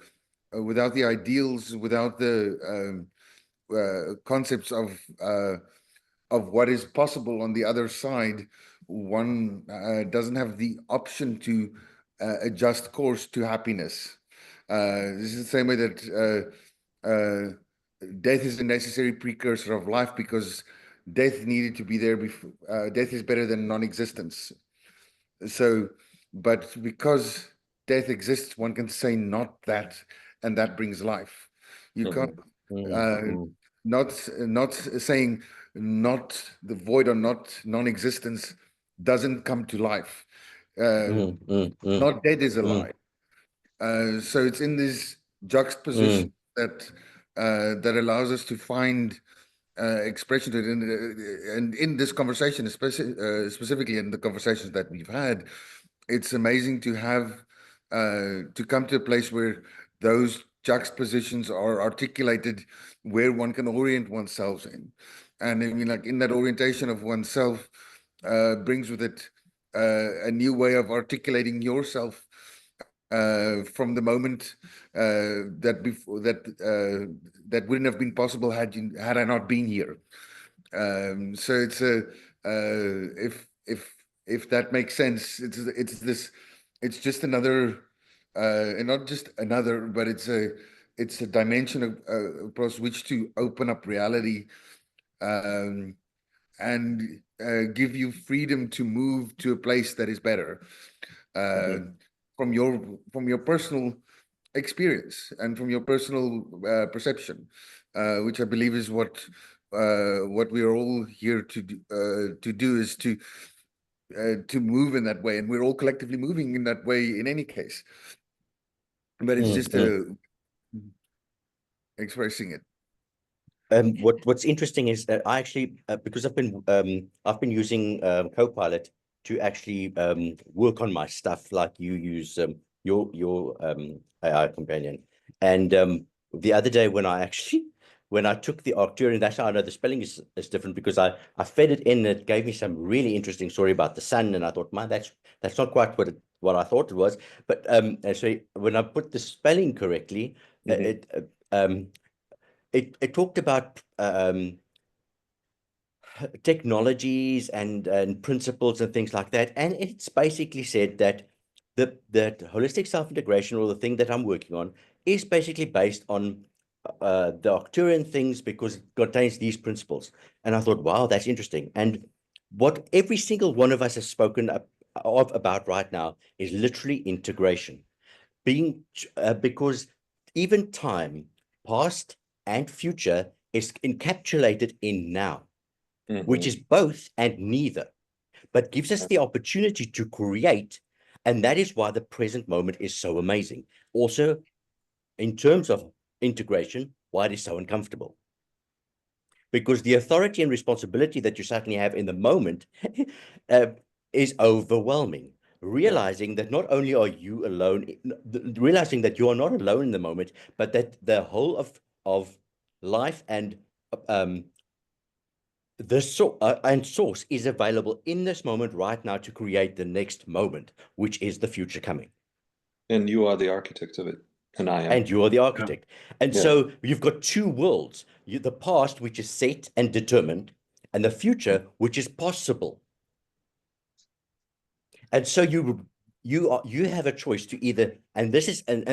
ideals, without the concepts of what is possible on the other side, one doesn't have the option to adjust course to happiness. This is the same way that death is a necessary precursor of life, because death needed to be there before. Death is better than non-existence. So, but because death exists, one can say not that, and that brings life. You can't not saying not the void or not non-existence doesn't come to life. Not dead is alive. So it's in this juxtaposition that that allows us to find expression to it. And in this conversation, especially specifically in the conversations that we've had, it's amazing to have to come to a place where those juxtapositions are articulated, where one can orient oneself in. And I mean, like in that orientation of oneself brings with it a new way of articulating yourself from the moment that before that wouldn't have been possible had I not been here. So it's if if that makes sense. It's just another, and not just another, but it's a dimension across which to open up reality, and give you freedom to move to a place that is better, from your personal experience and from your personal perception, which I believe is what we are all here to do, is to move in that way, and we're all collectively moving in that way in any case. But it's just expressing it. What's interesting is that I actually, because I've been using Copilot to actually work on my stuff, like you use your AI companion. And the other day when I took the Arcturian, that's how I know the spelling is different, because I fed it in, and it gave me some really interesting story about the sun, and I thought, man, that's not quite what I thought it was. But so when I put the spelling correctly, it talked about technologies and principles and things like that, and it's basically said that that holistic self-integration, or the thing that I'm working on, is basically based on the Arcturian things, because it contains these principles. And I thought, wow, that's interesting. And what every single one of us has spoken about right now is literally integration, because even time, past and future, is encapsulated in now, which is both and neither, but gives us the opportunity to create. And that is why the present moment is so amazing. Also, in terms of integration, why it is so uncomfortable. Because the authority and responsibility that you certainly have in the moment is overwhelming. Realizing that not only are you alone, realizing that you are not alone in the moment, but that the whole of life and source is available in this moment right now to create the next moment, which is the future coming. And you are the architect of it, and I am. And you are the architect. And so you've got two worlds: the past, which is set and determined, and the future, which is possible. And so you have a choice to either, and this is, and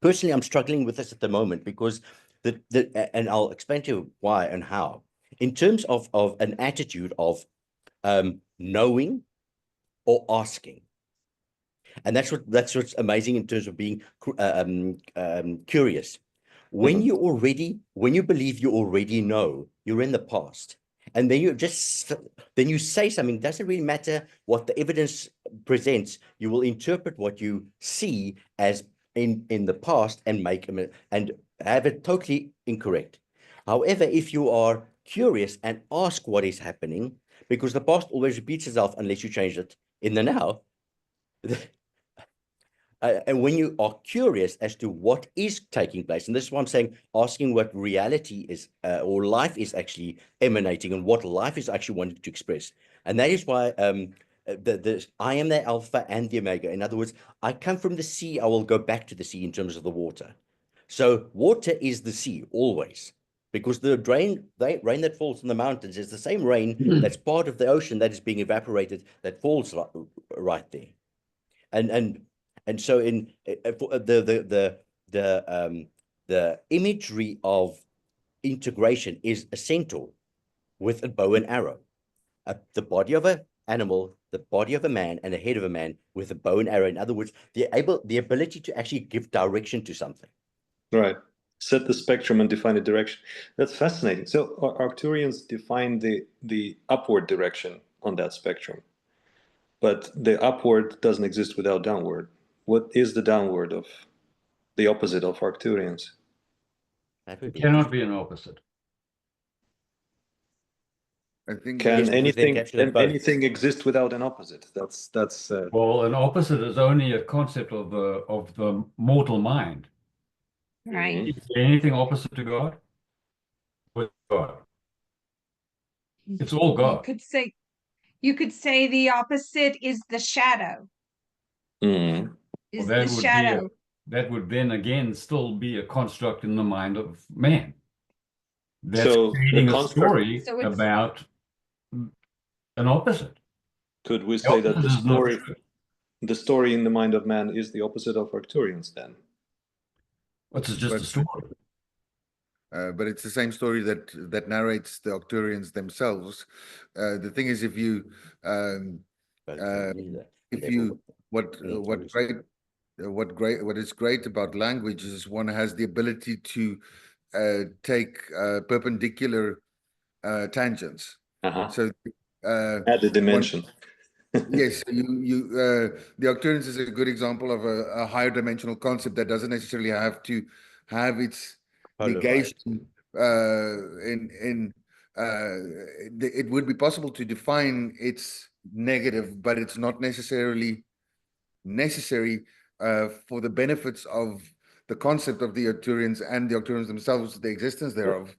personally, I'm struggling with this at the moment, because and I'll explain to you why and how. In terms of an attitude of knowing or asking. And that's what's amazing in terms of being curious. When you believe you already know, you're in the past, and then you say something. Doesn't really matter what the evidence presents. You will interpret what you see as in the past and have it totally incorrect. However, if you are curious and ask what is happening, because the past always repeats itself unless you change it in the now. And when you are curious as to what is taking place, and this is why I'm saying asking what reality is, or life is actually emanating, and what life is actually wanting to express. And that is why I am the Alpha and the Omega. In other words, I come from the sea, I will go back to the sea in terms of the water. So water is the sea always, because the rain that falls in the mountains is the same rain that's part of the ocean that is being evaporated, that falls right there. And so in the imagery of integration is a centaur with a bow and arrow, the body of an animal, the body of a man, and the head of a man with a bow and arrow. In other words, the ability to actually give direction to something. Right. Set the spectrum and define the direction. That's fascinating. So Arcturians define the upward direction on that spectrum, but the upward doesn't exist without downward. What is the downward of the opposite of Arcturians? It cannot be an opposite. I think Can anything exist without an opposite? That's Well, an opposite is only a concept of the mortal mind. Right. Is there anything opposite to God? With God. It's all God. You could say the opposite is the shadow. Is the shadow. That would then again still be a construct in the mind of man. That's So creating a story about an opposite. Could we The say that opposite is not true. the story in the mind of man is the opposite of Arcturians then? What's just a But story? but it's the same story that narrates the Octurians themselves. The thing is, if you Both uh, can either. if Level you with what is great about language is one has the ability to take perpendicular tangents. Uh-huh. So Add a one dimension. yes, the Arcturians is a good example of a higher dimensional concept that doesn't necessarily have to have its polarized. negation it would be possible to define its negative, but it's not necessarily necessary for the benefits of the concept of the Arcturians and the Arcturians themselves, the existence thereof,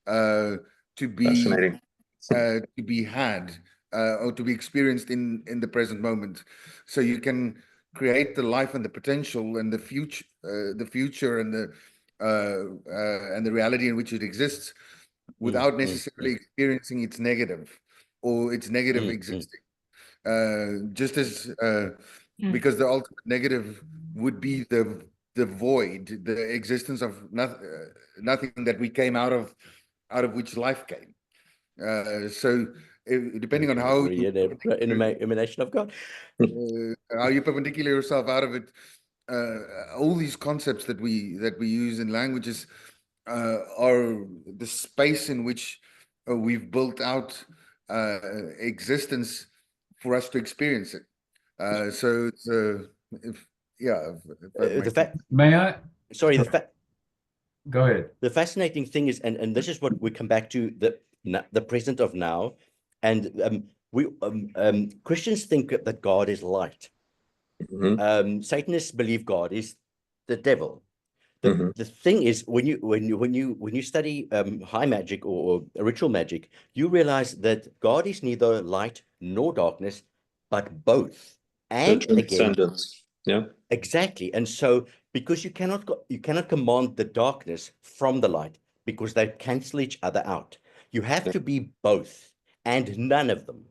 to be had or to be experienced in the present moment. So you can create the life and the potential and the future and the reality in which it exists without necessarily experiencing its negative or its negative existing. Just as because the ultimate negative would be the void, the existence of nothing that we came out of which life came. So depending on how you Emanation of God. how you perpendicular yourself out of it, all these concepts that we use in languages are the space in which we've built out existence for us to experience it. So it's The fact, May I? sorry, Go ahead. the fascinating thing is, and this is what we come back to, the present of now, and Christians think that God is light. Satanists believe God is the devil. The thing is, when you study high magic or ritual magic, you realize that God is neither light nor darkness, but both. And again, yeah, exactly. And so, because you cannot command the darkness from the light, because they cancel each other out. You have to be both and none of them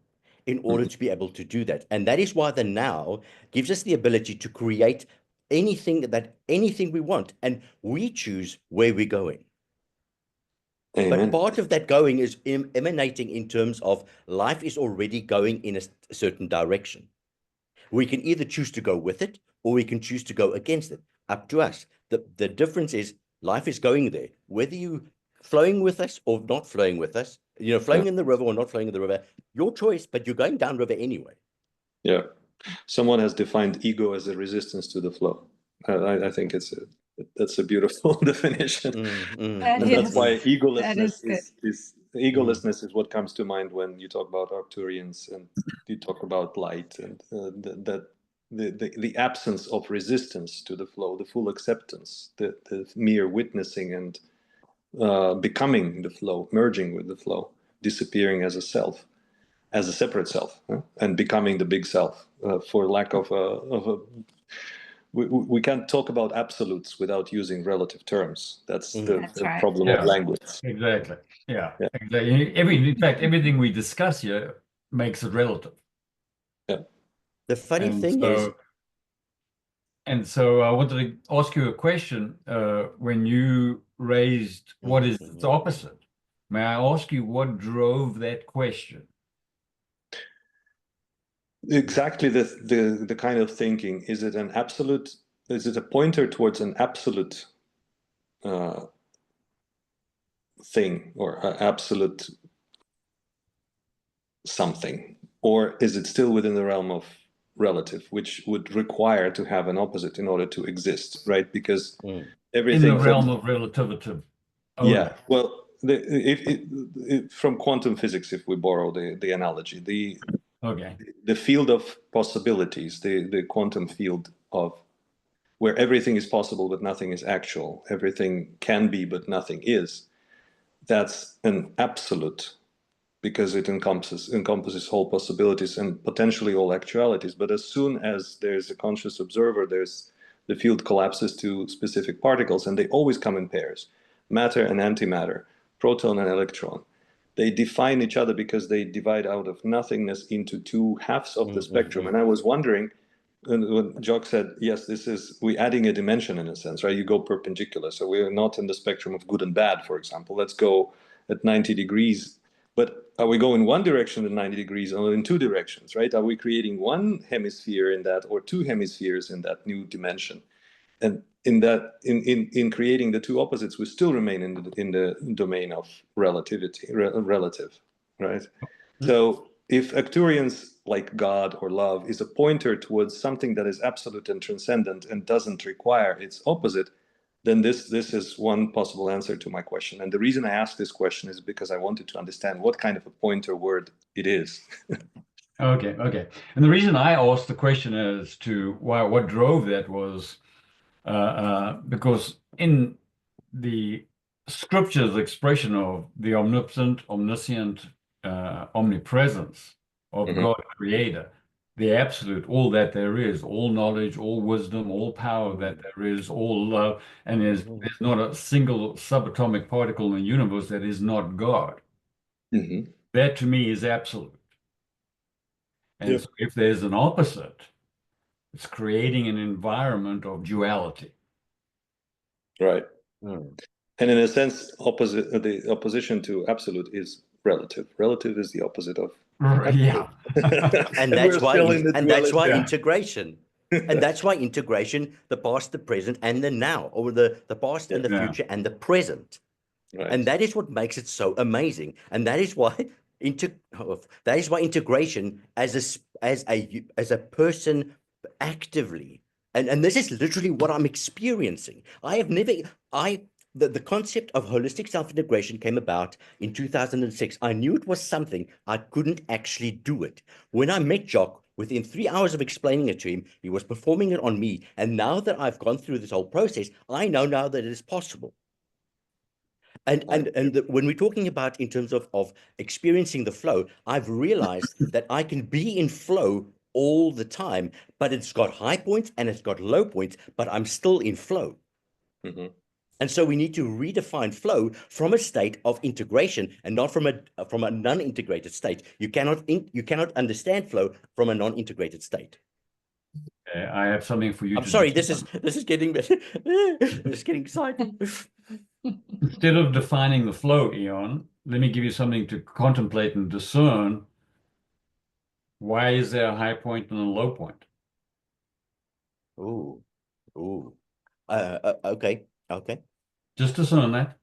in order to be able to do that. And that is why the now gives us the ability to create anything we want, and we choose where we're going. Amen. But part of that going is emanating in terms of life is already going in a certain direction. We can either choose to go with it or we can choose to go against it. Up to us. The difference is life is going there. Whether you flowing with us or not flowing with us, flowing in the river or not flowing in the river, your choice, but you're going down river anyway. Yeah. Someone has defined ego as a resistance to the flow. I think that's a beautiful definition. That And that's why is egolessness is what comes to mind when you talk about Arcturians and you talk about light, and the absence of resistance to the flow, the full acceptance, the mere witnessing and becoming the flow, merging with the flow, disappearing as a self, as a separate self, and becoming the big self, for lack of a we can't talk about absolutes without using relative terms. That's the right. problem of language. Exactly. Yeah. Exactly. In fact, everything we discuss here makes it relative. Yeah. The funny thing is, and so I wanted to ask you a question. When you raised what is the opposite, may I ask you what drove that question? Exactly the kind of thinking. Is it an absolute? Is it a pointer towards an absolute thing or an absolute something, or is it still within the realm of relative, which would require to have an opposite in order to exist, right? Because everything in the realm of relativity. Yeah, well, from quantum physics, if we borrow the analogy, the field of possibilities, the quantum field of where everything is possible but nothing is actual, everything can be but nothing is, that's an absolute, because it encompasses all possibilities and potentially all actualities. But as soon as there's a conscious observer, the field collapses to specific particles, and they always come in pairs: matter and antimatter, proton and electron, they define each other because they divide out of nothingness into two halves of the spectrum. And I was wondering, when Jock said, yes, we're adding a dimension in a sense, right? You go perpendicular. So we're not in the spectrum of good and bad, for example. Let's go at 90 degrees. But are we going one direction at 90 degrees or in two directions, right? Are we creating one hemisphere in that or two hemispheres in that new dimension? And in creating the two opposites, we still remain in the domain of relativity, relative, right? So if Arcturians, like God or love, is a pointer towards something that is absolute and transcendent and doesn't require its opposite, then this is one possible answer to my question. And the reason I asked this question is because I wanted to understand what kind of a pointer word it is. Okay. And the reason I asked the question as to what drove that was because in the scripture's expression of the omnipotent, omniscient, omnipresence of God Creator, the absolute, all that there is, all knowledge, all wisdom, all power that there is, all love, and there's not a single subatomic particle in the universe that is not God. That to me is absolute. And so if there's an opposite, it's creating an environment of duality. Right. And in a sense, the opposition to absolute is relative. Relative is the opposite of Yeah. And that's why integration. And that's why integration, the past, the present, and the now, or the past and the future and the present. Right. And that is what makes it so amazing. And that is why integration as a person actively, and this is literally what I'm experiencing. The concept of holistic self-integration came about in 2006. I knew it was something. I couldn't actually do it. When I met Jock, within 3 hours of explaining it to him, he was performing it on me. And now that I've gone through this whole process, I know now that it is possible. And when we're talking about in terms of experiencing the flow, I've realized that I can be in flow all the time, but it's got high points and it's got low points, but I'm still in flow. And so we need to redefine flow from a state of integration and not from a non-integrated state. You cannot understand flow from a non-integrated state. I have something for you. I'm sorry, this is getting it's getting exciting. Instead of defining the flow, Eon, let me give you something to contemplate and discern. Why is there a high point and a low point? Okay. Just discern that.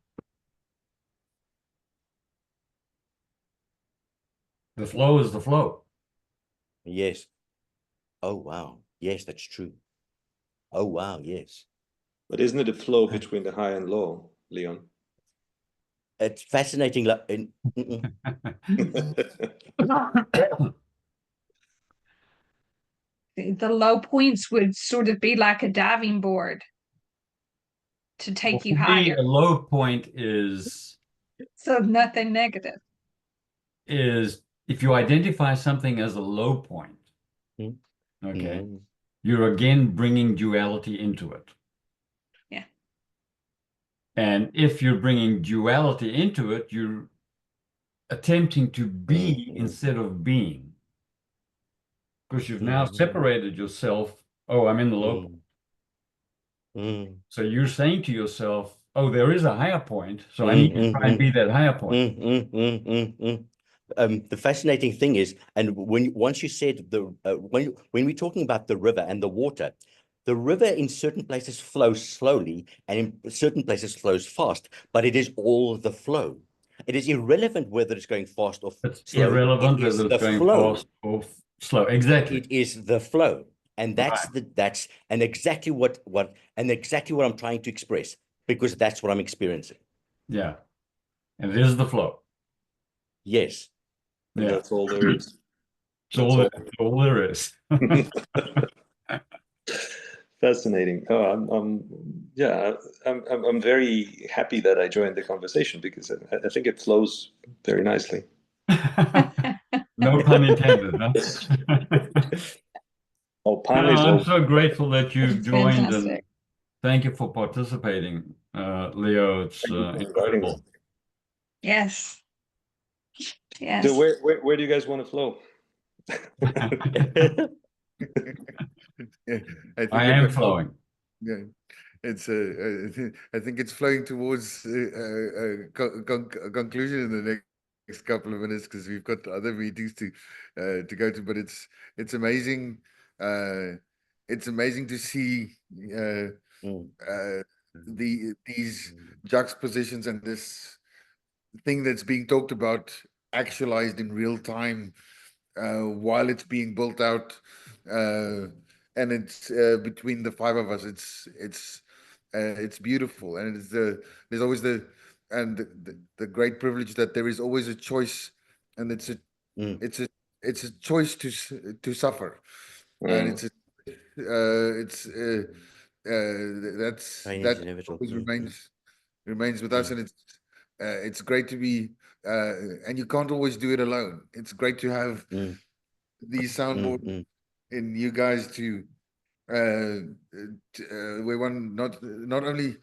The flow is the flow. Yes. Oh, wow. Yes, that's true. Oh, wow. Yes. But isn't it a flow between the high and low, Leon? It's fascinating. The low points would sort of be like a diving board to take you For me, higher. a low point is So nothing negative. If you identify something as a low point, okay, you're again bringing duality into it. Yeah. And if you're bringing duality into it, you're attempting to be instead of being. Because you've now separated yourself. Oh, I'm in the low point. So you're saying to yourself, oh, there is a higher point, so I need to try and be that higher point. The fascinating thing is, and once you said when we're talking about the river and the water in certain places flows slowly and in certain places flows fast, but it is all the flow. It is irrelevant whether it's going fast or slow. It's irrelevant whether it's going fast or slow. Exactly. It is the flow. And that's exactly what I'm trying to express, because that's what I'm experiencing. Yeah. And it is the flow. Yes. And that's all there is. That's all there is. Fascinating. Oh, I'm very happy that I joined the conversation because I think it flows very nicely. No pun intended, huh? Oh, pun is I'm so grateful that you've joined, fantastic. and thank you for participating, Leo. It's incredible. Yes. Yes. So where do you guys want to flow? Yeah, I think I we've am got- flowing. Yeah, it's I think it's flowing towards a conclusion in the next couple of minutes because we've got other meetings to go to. But it's amazing. It's amazing to see Mm. these juxtapositions and this thing that's being talked about actualized in real time while it's being built out. And it's between the five of us. It's beautiful, and there's always the great privilege that there is always a choice, and it's a Mm. it's a choice to suffer, and Mm. Pain is that inevitable. always Mm. remains with us, and it's great to be and you can't always do it alone. It's great to have Mm. these Mm. soundboards Mm. in you guys to we want not only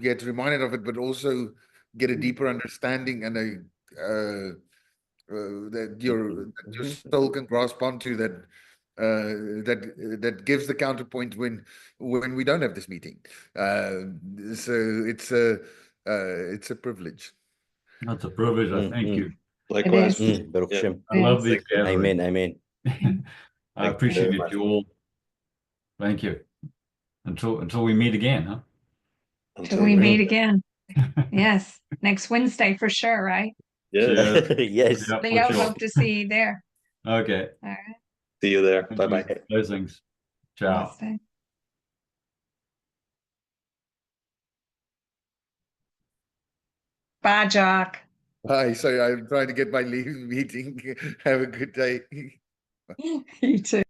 get reminded of it, but also get a deeper understanding and that your soul can grasp onto that that gives the counterpoint when we don't have this meeting. So it's a privilege. That's a privilege. I thank you. Likewise. is. Baruch Yeah. Shem. I love these Yes. gatherings. Amen. Amen. I Thank you very appreciate much. you all. Thank you. Until we meet again, huh? Till we meet then. again. Yes. Next Wednesday for sure, right? Yes. Cheers. Yes. Yeah, for Leo, sure. hope to see you there. Okay. All right. See you there. Thank Bye you. bye. Blessings. Ciao. Namaste. Bye, Jock. Hi, sorry, I'm trying to get my leave meeting. Have a good day. You too.